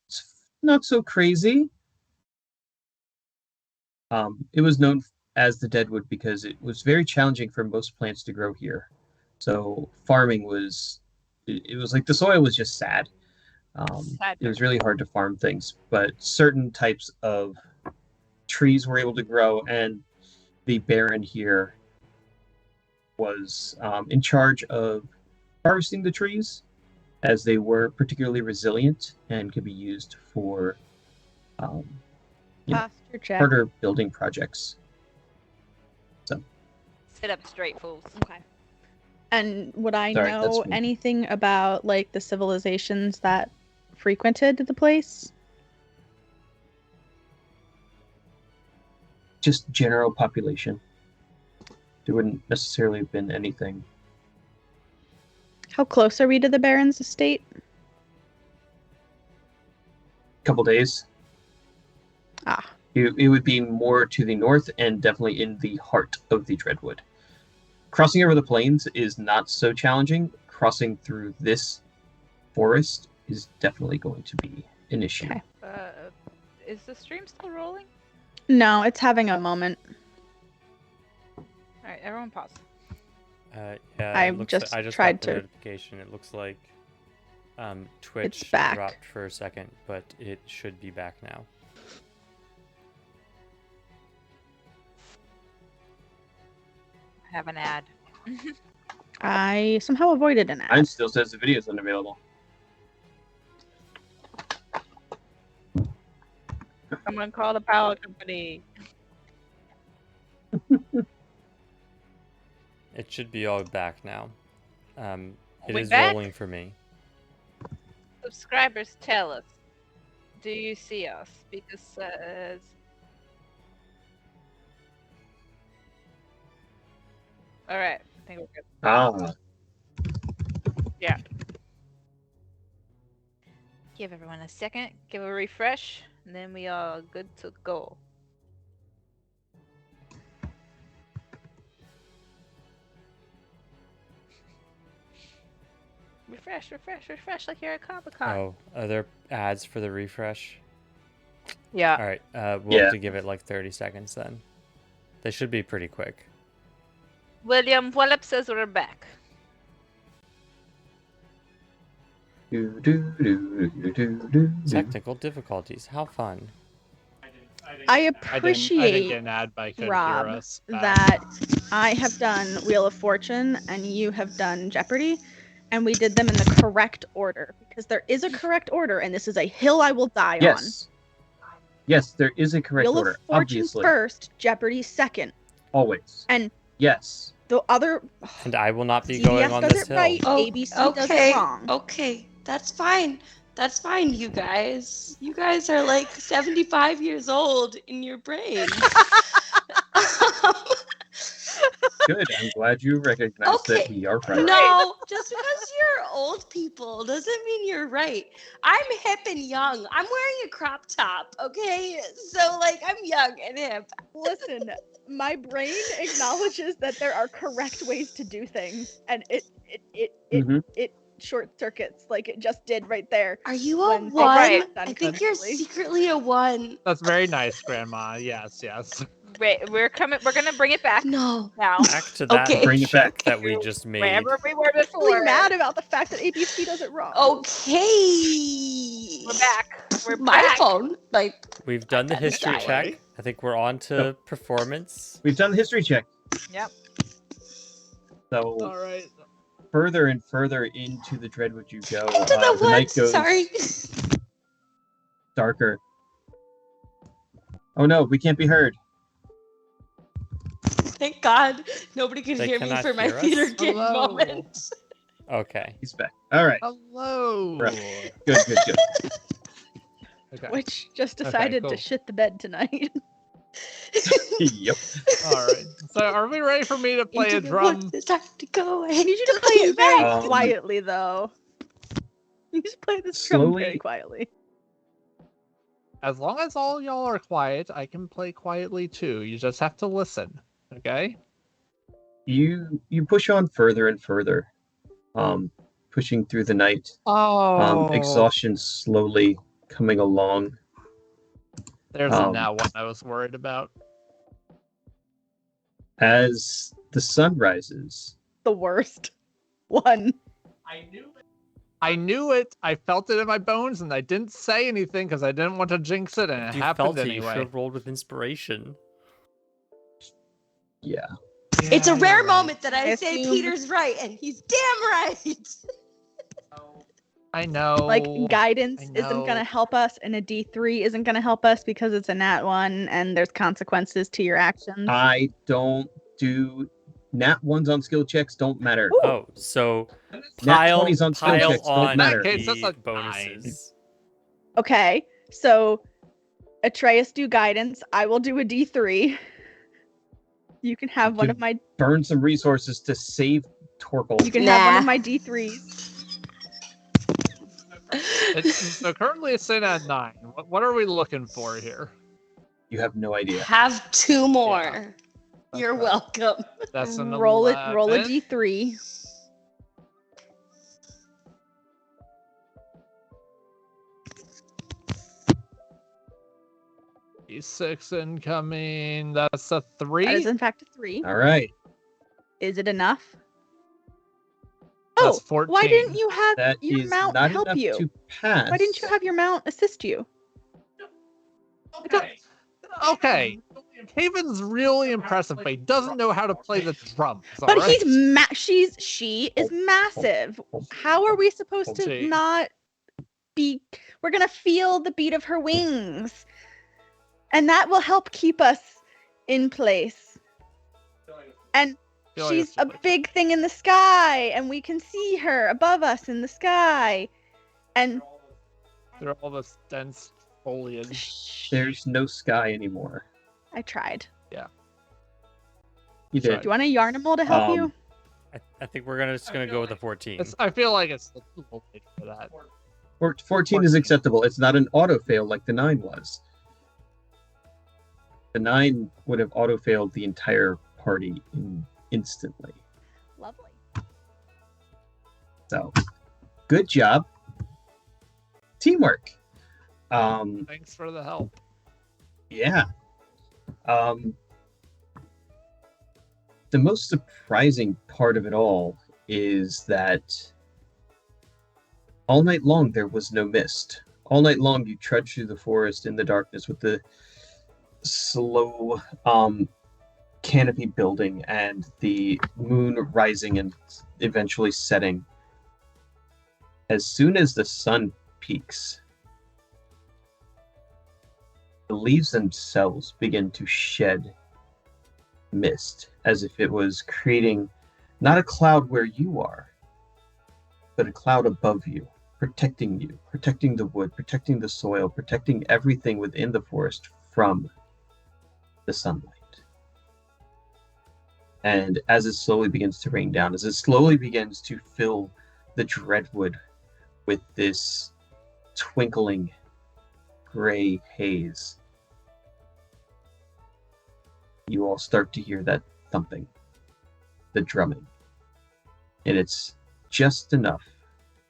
It's not so crazy. It was known as the Deadwood because it was very challenging for most plants to grow here. So farming was like the soil was just sad. It was really hard to farm things, but certain types of trees were able to grow, and the Baron here was in charge of harvesting the trees, as they were particularly resilient and could be used for Posture check. harder building projects. So Sit up straight, fools. Okay. And would I Sorry, that's know me. anything about like the civilizations that frequented the place? just general population. There wouldn't necessarily have been anything. How close are we to the Baron's estate? Couple days. Ah. It would be more to the north and definitely in the heart of the Dreadwood. Crossing over the plains is not so challenging. Crossing through this forest is definitely going to be an issue. Okay. Is the stream still rolling? No, it's having a moment. All right, everyone pause. Yeah, I it looks just I just tried got the to- notification. It looks like Twitch back. dropped for a second, but it should be back now. I have an ad. I somehow avoided an ad. Mine still says the video is unavailable. Someone call the power company. It should be all back now. It We is back? rolling for me. Subscribers, tell us. Do you see us? Because all right, I think we're good. Ah, Give everyone a second. Give a refresh, and then we are good to go. Refresh like you're at Comic-Con. Oh, are there ads for the refresh? Yeah. All right, we'll Yeah. have to give it like 30 seconds then. They should be pretty quick. William Wallop says we're back. do, do, do, do, do, do. Technical difficulties. How fun. I I didn't appreciate get an ad, but I couldn't Rob, hear us. that I have done Wheel of Fortune and you have done Jeopardy, and we did them in the correct order because there is a correct order, and this is a hill I will die Yes. Yes, there is a on. correct Wheel order. of Fortune Obviously. first, Jeopardy second, Always. and Yes. the other. And I will not be going CBS on does this it hill. right. Oh, ABC does okay. it wrong. Okay, that's fine. That's fine, you guys. You guys are like 75 years old in your brain. Good. I'm glad you recognize that Okay. we are right. No, just because you're old people doesn't mean you're right. I'm hip and young. I'm wearing a crop top, okay? So, like, I'm young and hip. Listen, my brain acknowledges that there are correct ways to do things, and it Mhm. short circuits like it just did right there. Are you a When- one? Right. I think you're Correctly. secretly a one. That's very nice, Grandma. Yes, yes. Wait, we're gonna bring it back No. now. Back to that Okay. Bring it back. check that we just made. Wherever we were I'm really before. mad about the fact that ABC does it wrong. Okay. We're back. We're My back. phone. Like, We've done the I'm history dying. check. I think we're on to performance. We've done the history check. Yep. So All right. further and further into the Dreadwood you go. into the night woods. goes Sorry. darker. Oh no, we can't be heard. Thank God nobody could They hear me cannot for my hear us? theater kid Hello. moment. Okay. He's back. All right. Hello. Right. Good, good, good. Okay. Which just Okay, decided cool. to shit the bed tonight. Yep. All right. So, are we ready for me to play Into a the drum? woods, it's time to go. I need you to play it very Um, quietly, though. You just play this drum very slowly- quietly. As long as all y'all are quiet, I can play quietly too. You just have to listen. Okay? You push on further and further, pushing through the night. Oh. Exhaustion slowly coming along. There's um, now one I was worried about. As the sun rises, The worst one. I knew it. I felt it in my bones, and I didn't say anything because I didn't want to jinx it, and it You happened felt it. You should anyway. have rolled with inspiration. yeah. It's a Yeah, rare you're right. moment that I I say assumed- Peter's right, and he's damn right. I know. Like, guidance I isn't going know. to help us, and a D3 isn't going to help us because it's a nat 1, and there's consequences to your actions. I don't do nat ones on skill checks. Don't matter. Ooh. Oh, so Nat pile, 20s on skill pile checks don't on matter. In that case, that's the a bonuses. Okay, so Atraius do guidance. I will do a D3. You can have one You of my. Burn some resources to save Torkel. You can have one Nah. of my D3s. So currently it's sitting at 9. What are we looking for here? You have no idea. Have two more. That's You're right. welcome. That's an Roll 11. a D3. D6 incoming. That's a 3. That is in fact a 3. All right. Is it enough? That's Oh, 14. why didn't you have That your is mount not help enough you? to pass. Why didn't you have your mount assist you? Okay. Haven's really impressive, but he doesn't know how to play the drums. But all right? she is massive. How are we supposed to Gee. not be? We're gonna feel the beat of her wings, and that will help keep us in place. And feel like She's it's a really- big thing in the sky, and we can see her above us in the sky. And Through all this dense foliage. There's no sky anymore. I tried. You Sorry. did. Do you want a Yarnimal to help you? I think we're just gonna go with the 14. I feel like it's a little late for that. 14 is acceptable. It's not an auto fail like the 9 was. The 9 would have auto failed the entire party instantly. Lovely. So, good job. Teamwork. Thanks for the help. Yeah. The most surprising part of it all is that all night long there was no mist. All night long you trudged through the forest in the darkness with the slow canopy building and the moon rising and eventually setting. As soon as the sun peaks, the leaves themselves begin to shed mist, as if it was creating not a cloud where you are, but a cloud above you, protecting the wood, protecting the soil, protecting everything within the forest from the sunlight. And as it slowly begins to rain down, as it slowly begins to fill the Dreadwood with this twinkling gray haze, you all start to hear that thumping, the drumming. And it's just enough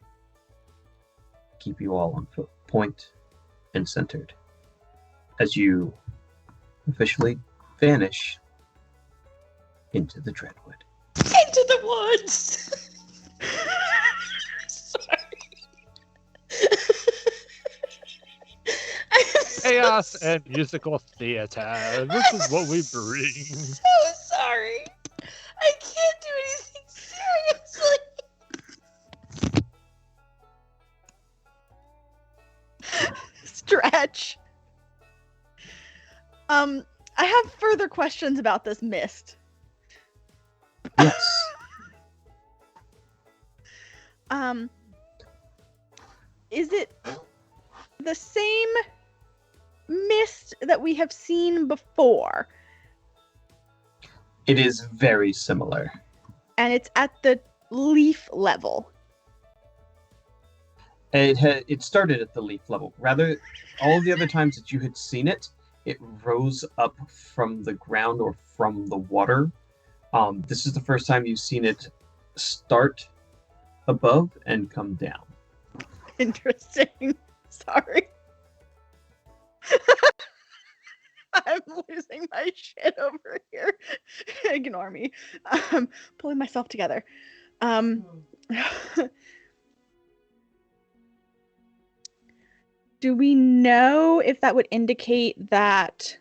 to keep you all on point and centered as you officially vanish into the Dreadwood. Into the woods. Sorry. I'm Chaos and musical theater. This is what we bring. so sorry. I can't do anything seriously. Stretch. I have further questions about this mist. Yes. Is it the same mist that we have seen before? It is very similar. And it's at the leaf level. It started at the leaf level. Rather, all the other times that you had seen it, it rose up from the ground or from the water. This is the first time you've seen it start above and come down. Interesting. Sorry. I'm losing my shit over here. Ignore me. Pulling myself together. Do we know if that would indicate that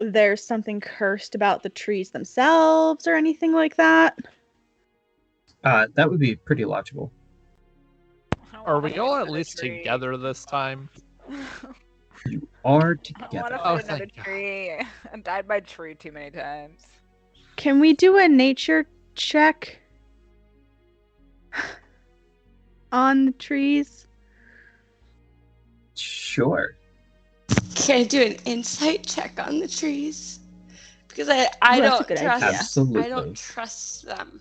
there's something cursed about the trees themselves or anything like that? That would be pretty logical. Are we all at least together this time? You are I don't want together. to Oh, find another thank God. tree. I died by tree too many times. Can we do a nature check on the trees? Sure. Can I do an insight check on the trees? Because I Well, that's a don't good trust. idea. Absolutely. I don't trust them.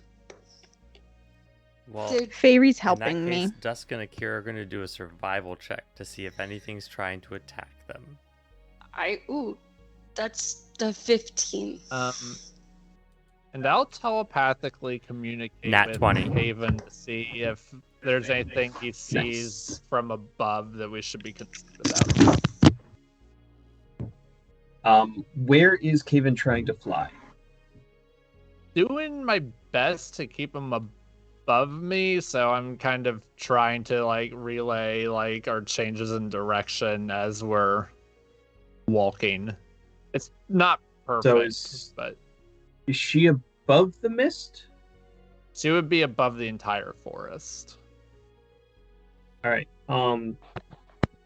Well, They're Fairy's in that helping case, me. Dusk and Akira are going to do a survival check to see if anything's trying to attack them. That's the 15. And I'll telepathically communicate Nat with 20. Haven to see if there's anything he sees from above that we should be concerned about. Where is Caven trying to fly? Doing my best to keep him above me, so I'm kind of trying to relay our changes in direction as we're walking. It's not perfect, but Is she above the mist? she would be above the entire forest. All right.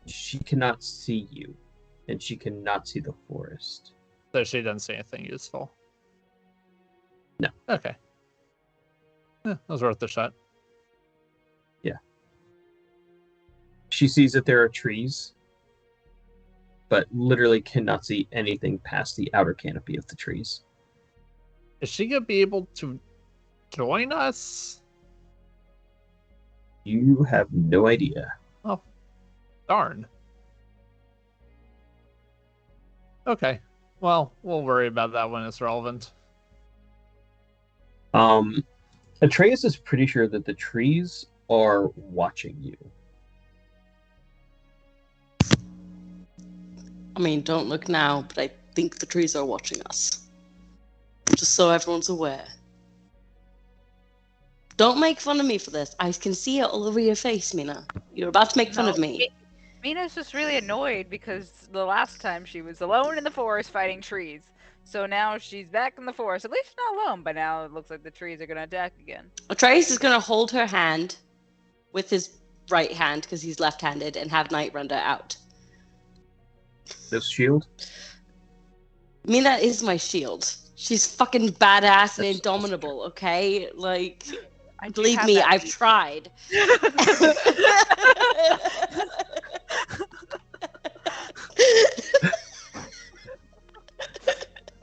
She cannot see you, and she cannot see the forest. So she doesn't see anything useful. Okay. That was worth a shot. She sees that there are trees, but literally cannot see anything past the outer canopy of the trees. Is she gonna be able to join us? You have no idea. Oh, darn. Okay. Well, we'll worry about that when it's relevant. Atraius is pretty sure that the trees are watching you. I mean, don't look now, but I think the trees are watching us. Just so everyone's aware. Don't make fun of me for this. I can see it all over your face, Mina. You're about to make fun of me. Mina's just really annoyed because the last time she was alone in the forest fighting trees. So now she's back in the forest. At least not alone, but now it looks like the trees are going to attack again. Atraius is going to hold her hand with his right hand, because he's left-handed, and have Night Render out. This shield? Mina is my shield. She's fucking badass and That's indomitable, okay? Like, I do believe have me, that I've feat. tried.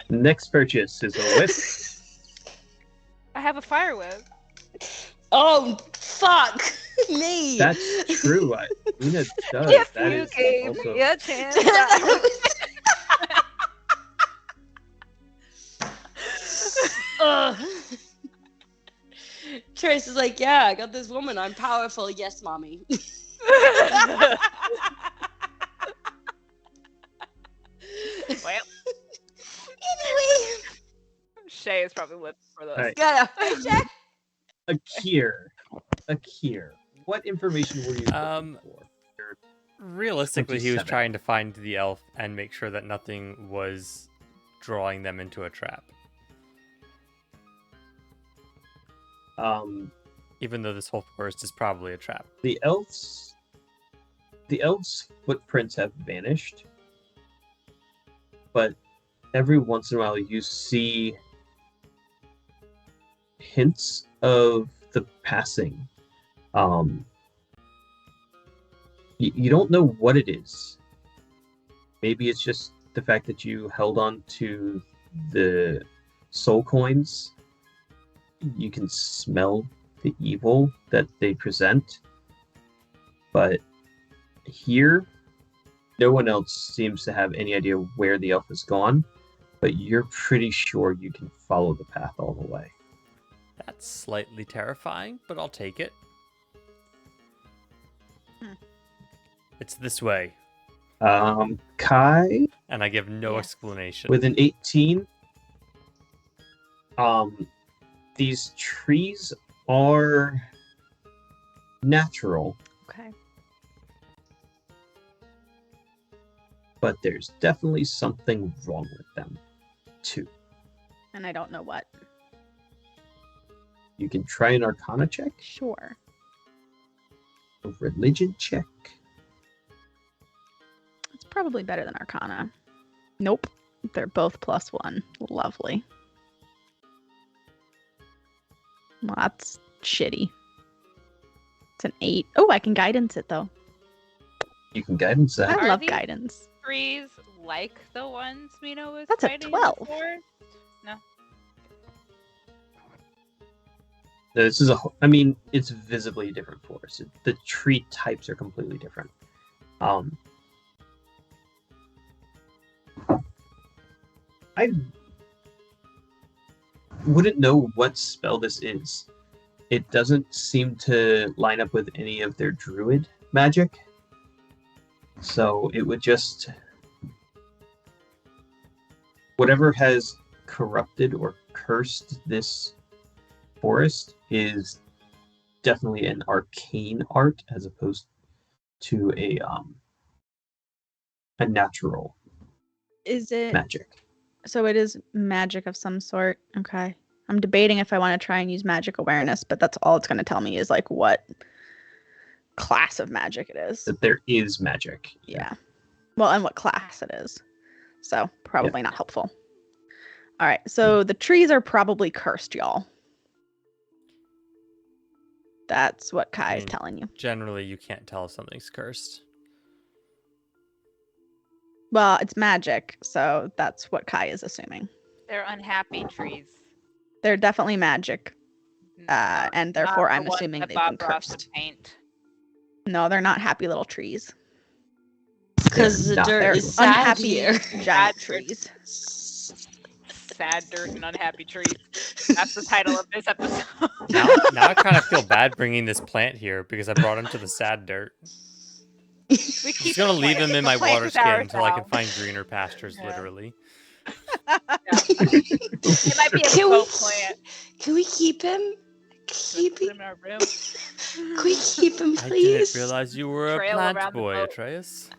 Next purchase is a whip. I have a fire whip. Oh, fuck me. That's true. Mina does. If That you is gave also... me a chance. I Ugh. Trace is like, yeah, I got this woman. I'm powerful. Yes, mommy. Well, Anyway, Shay is probably living for those. Alright. gotta Akir, what information were you looking for? Realistically, he was 27. trying to find the elf and make sure that nothing was drawing them into a trap. Even though this whole forest is probably a trap. The elves' footprints have vanished, but every once in a while you see hints of the passing. You don't know what it is. Maybe it's just the fact that you held on to the soul coins. You can smell the evil that they present. But here, no one else seems to have any idea where the elf has gone, but you're pretty sure you can follow the path all the way. That's slightly terrifying, but I'll take it. It's this way, Kai, and I give no Yes. explanation. with an 18, these trees are natural, Okay. but there's definitely something wrong with them, too. And I don't know what. You can try an Arcana check, Sure. a religion check. It's probably better than Arcana. Nope. They're both +1. Lovely. Well, that's shitty. It's an 8. Oh, I can guidance it though. You can guidance that. I Are love these- guidance. Trees like the ones Mina was That's a fighting 12. before? This is it's visibly a different forest. The tree types are completely different. I wouldn't know what spell this is. It doesn't seem to line up with any of their druid magic. So it would just... Whatever has corrupted or cursed this forest is definitely an arcane art as opposed to a natural Is it magic. so it is magic of some sort? Okay. I'm debating if I want to try and use magic awareness, but that's all it's going to tell me is like what class of magic it is. That there is magic. Yeah. Well, and what class it is. So probably not helpful. All right, so the trees are probably cursed, y'all. That's what Kai is telling you. Generally, you can't tell if something's cursed. Well, it's magic, so that's what Kai is assuming. They're unhappy trees. They're definitely magic, and therefore Not I'm the ones assuming that they've been Bob Ross would cursed. paint. No, they're not happy little trees. Because the They're dirt They're is sad unhappy here. giant Sad trees. Sad dirt and unhappy trees. That's the title of this episode. Now I kind of feel bad bringing this plant here because I brought him to the sad dirt. We I'm keep just gonna the leave plant. him in The my plant water is skin ours until I now. can find greener pastures, Yeah. literally. It might be a Can we- boat plant. Can we keep him? Keep Keep it him? in our room. Can we keep him, I please? didn't realize you were a Trail plant around the boy, boat. Atraius.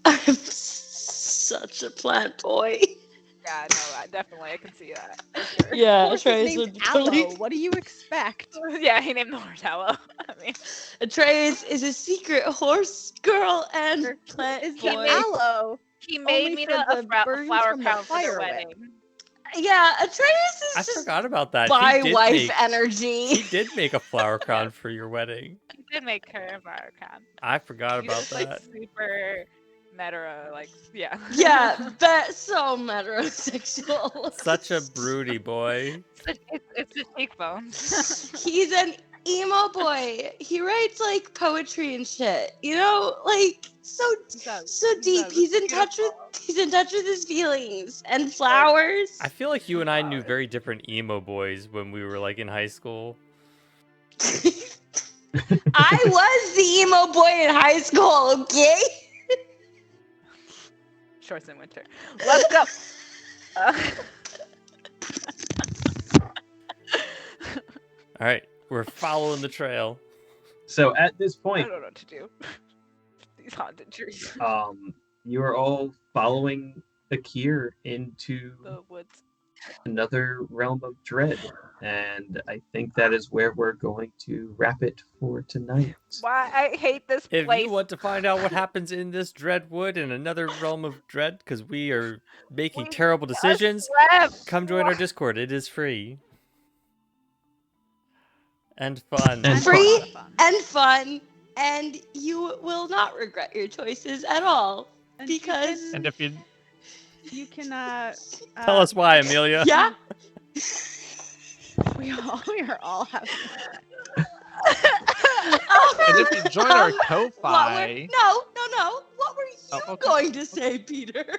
I'm such a plant boy. Yeah, no, definitely, I can see that. For sure. Yeah, Of course, his Atraius name's would totally. Aloe. What do you expect? Yeah, he named the horse Aloe. I mean, Atraius is a secret horse girl and Or plant Is He the boy. made- aloe? he made Only me for a the flower burns from the crown for fire their whip. wedding. Yeah, Atreus is I just forgot about that. my He did wife make, energy. he did make a flower crown for your wedding. He did make her a flower crown. I forgot He's about just, like that. super meta, like yeah. Yeah, but so heterosexual. Such a broody boy. It's the cheekbones. He's an emo boy. He writes like poetry and shit. You know, like so deep. He's in touch with his feelings and flowers. I feel like you and I knew very different emo boys when we were like in high school. I was the emo boy in high school, okay? Shorts in winter. Let's go. All right, we're following the trail. So at this I point, don't know what to do. These haunted trees. you are all following Akir into The woods. another realm of dread, and I think that is where we're going to wrap it for tonight. Why I hate this If place. you want to find out what happens in this Dreadwood in another realm of dread, because we are making We terrible just decisions, left. come join our Discord. It is free. And fun. And Free Fun. Fun. and fun, and you will not regret your choices at all. And you Because can- And if you you can tell us why, Amelia. yeah, we are all having And if you join our Ko-Fi, no. What were you Oh, okay. going to say, Peter?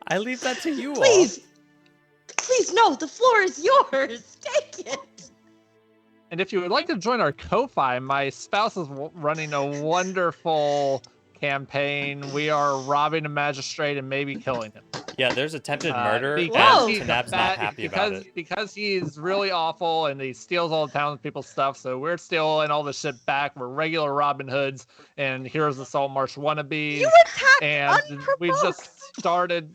I leave that to you all. Please, no. The floor is yours. Take it. and if you would like to join our Ko-Fi, my spouse is running a wonderful campaign. We are robbing a magistrate and maybe killing him. Yeah, there's attempted murder, Whoa. and he's a Tanab's not bad- happy about because, it. Because he's really awful and he steals all the townspeople's stuff, so we're stealing all the shit back. We're regular Robin Hoods and Heroes of Salt Marsh wannabes. You attacked and we unprovoked. just started.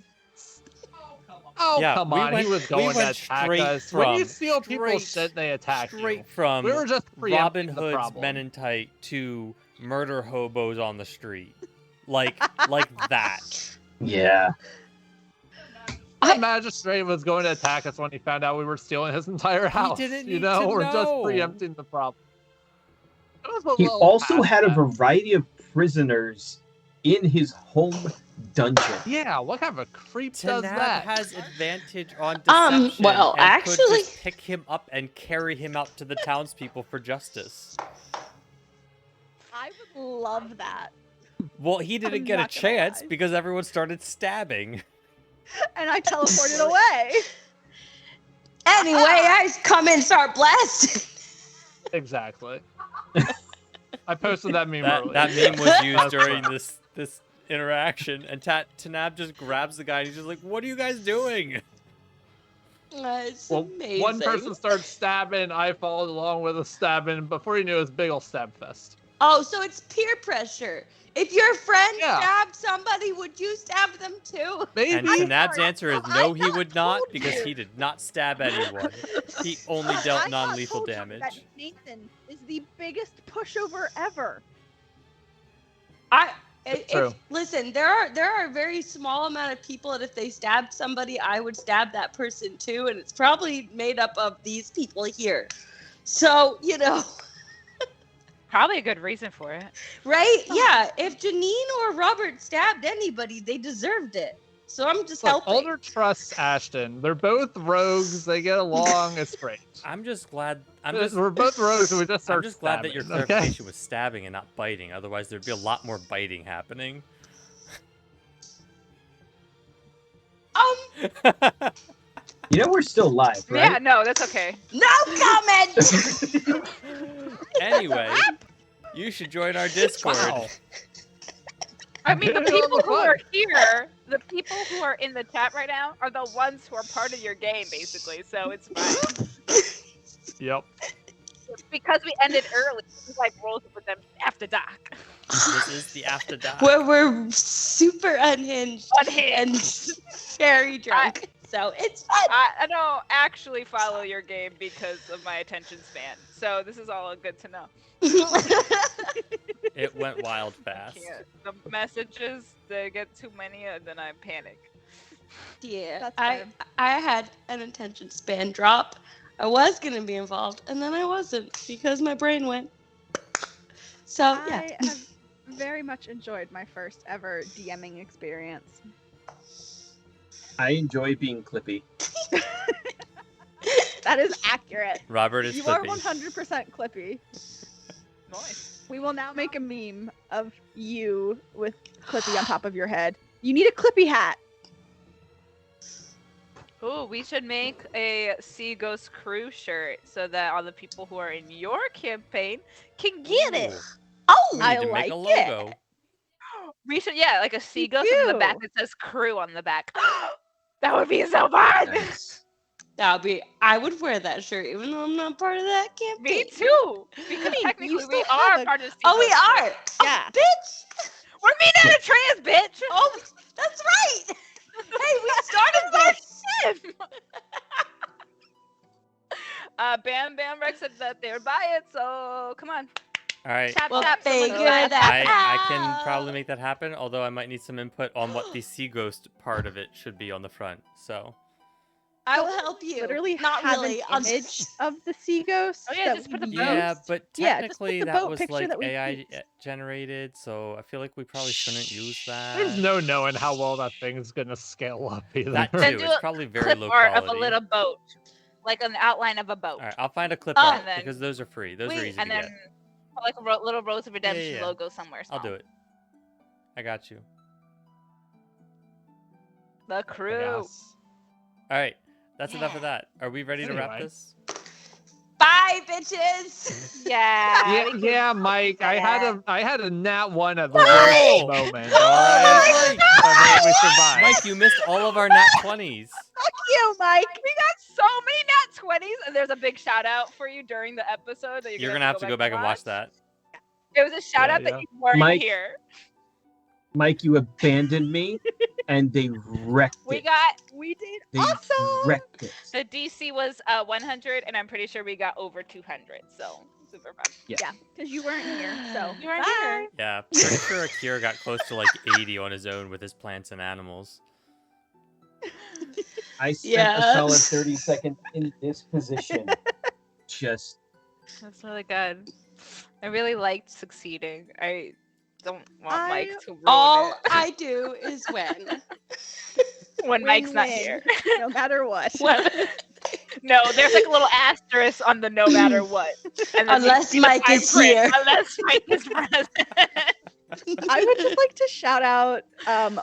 Oh, Yeah, come we on. went- he was we going to went attack straight us. When you from- steal people's straight- shit, they attack Straight you. from We were just Robin preempting the Hood's problem. Men in Tight to murder hobos on the street. Like that. Yeah. The magistrate was going to attack us when he found out we were stealing his entire house. didn't you need know, to we're know. just preempting the problem. It was a He little also past had a that. variety of prisoners in his home dungeon. Yeah, what kind of a creep does Tanab that? has advantage on deception. well, and could actually- just pick him up and carry him out to the townspeople for justice. I would love that. Well, he didn't I'm get a not gonna chance lie. because everyone started stabbing. And I teleported away. Anyway, I come in and start blasting. Exactly. I posted that meme That earlier. meme was used That's during fine. this interaction, and Tanab just grabs the guy and he's just like, "What are you guys doing?" It's Well, amazing. one person started stabbing, I followed along with a stabbing. Before you knew it was a big ol' stab fest. Oh, so it's peer pressure. If your friend Yeah. stabbed somebody, would you stab them too? Maybe. And Tanab's answer is no, he thought would not, told because you. he did not stab anyone. He only dealt I non-lethal told you damage. That Nathan is the biggest pushover ever. True. Listen, there are a very small amount of people that if they stabbed somebody, I would stab that person too, and it's probably made up of these people here. So, Probably a good reason for it. right? Yeah, if Janine or Robert stabbed anybody, they deserved it. So I'm just Look, helping. Alder trusts Ashton. They're both rogues. They get along. It's great. I'm just glad. We're both rogues, and we just start I'm just glad that your stabbing, clarification was stabbing and not biting. Otherwise, there'd be a lot more biting happening. We're still live, right? Yeah, no, that's okay. No comment! Anyway, you should join our Discord. Wow. I mean, the Get it on people the who are button. here, the people who are in the chat right now, are the ones who are part of your game, basically. So it's fine. Yep. Because we ended early, it's like Rules of Redemption after dark. This is the after dark. Where we're super unhinged and Unhinged. very drunk. So it's fun. I don't actually follow your game because of my attention span. So this is all good to know. It went wild fast. Can't. The messages, they get too many and then I panic. Yeah, That's I fair. I had an attention span drop. I was gonna be involved, and then I wasn't because my brain went. So yeah, I have very much enjoyed my first ever DMing experience. I enjoy being clippy. That is accurate. Robert is You are flippy. 100% Clippy. Nice. We will now make a meme of you with Clippy on top of your head. You need a Clippy hat. Ooh, we should make a Sea Ghost Crew shirt so that all the people who are in your campaign can get it. Ooh, oh, we I need to make a like it. logo. We should, yeah, like a sea Me ghost on the back too. that says crew on the back. That would be so fun. Nice. I would wear that shirt even though I'm not part of that campaign. Me too. Because I mean, technically you we still are have a- part of Sea Oh, we Ghost Crew. are. Yeah. Oh, bitch. We're meeting at Atraius, bitch. Oh, that's right. Hey, we started this. Bam Bam Rex said that they would buy it, so come on. All right. Tap We'll tap. figure someone go. that I can out. probably make that happen, although I might need some input on what the sea ghost part of it should be on the front. So I will help you. Literally not have really. an image of the sea ghost. Oh, yeah, that just put the we boat. yeah, used. but Yeah, just put technically the that boat was picture like that we AI used. generated, so I feel like we probably shouldn't use that. There's no knowing how well that thing's gonna scale up either. That Then too. do It's a probably very Clip low art quality. of a little boat, like an outline of a boat. All right, I'll find a clip Oh. art And then- because those are free. Those are Wait, easy and to then get. put like a little Rose of Redemption yeah. logo somewhere. I'll small. do it. I got you. The crew. Yes. All right, that's enough Yeah. of that. Are we ready to wrap Anyway. this? Bye, bitches. Yeah. Yeah, Mike. I had a nat one at the Oh! worst moment. All right. But we survived. Mike, you missed all of our nat 20s. Fuck you, Mike. We got so many nat 20s, and there's a big shout out for you during the episode that You're gonna have to go back and watch that. It was a shout out Yeah. that you weren't Mike. here. Mike, you abandoned me, and they wrecked We it. got We did They awesome. wrecked it. the DC was 100, and I'm pretty sure we got over 200. So super fun. Yeah, because you weren't here. So You weren't bye. here. Yeah, pretty sure Akira got close to like 80 on his own with his plants and animals. I spent Yes. a solid 30 seconds in this position. Just That's really good. I really liked succeeding. I don't want Mike to ruin All it I do is win. when Mike's not Win-win. here. No matter what. No, there's like a little asterisk on the no matter what. And then you Unless see the Mike fine is print, here. Unless Mike is present. I would just like to shout out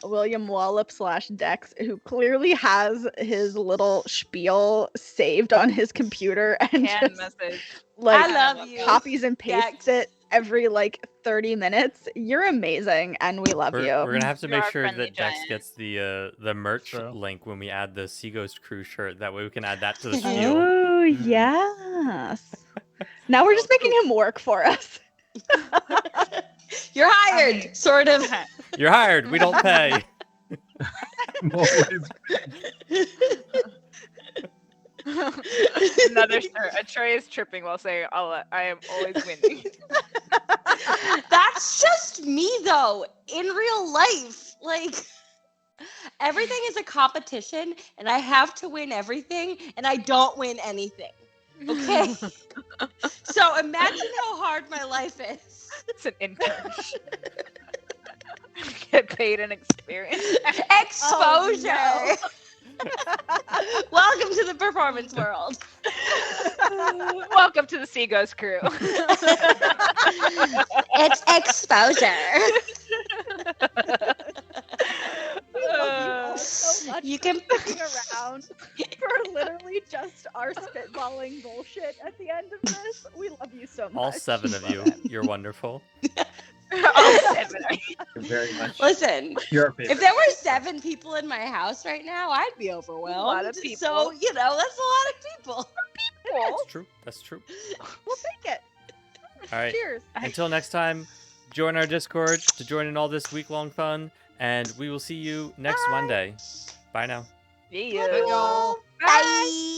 William Wallop /Dex, who clearly has his little spiel saved on his computer and Can just message. like I love you. copies and pastes Dex. it every like 30 minutes. You're amazing, and we love We're you. gonna have to You make are a sure friendly that Dex giant. gets the merch True. link when we add the Sea Ghost Crew shirt. That way we can add that to the spiel. Oh yes. Now we're just making him work for us. You're hired, sort of. You're hired. We don't pay. I'm always Another shirt. Atraius tripping while saying, I am always winning. That's just me though, in real life. Like everything is a competition and I have to win everything and I don't win anything. Okay? So imagine how hard my life is. It's an internship. Get paid in experience. Exposure. Oh, Welcome to the performance world. Welcome to the Seaghost crew. It's exposure. So much You can sticking around for literally just our spitballing bullshit at the end of this. We love you so much. All 7 of you. You're wonderful. All 7. Very much. listen. You're our favorite. If there were 7 people in my house right now, I'd be overwhelmed. A lot of people. So, that's a lot of people. That's true. That's true. We'll take it. All right. Cheers. Until next time, join our Discord to join in all this week-long fun, and we will see you next Monday. Bye now. See ya. Bye.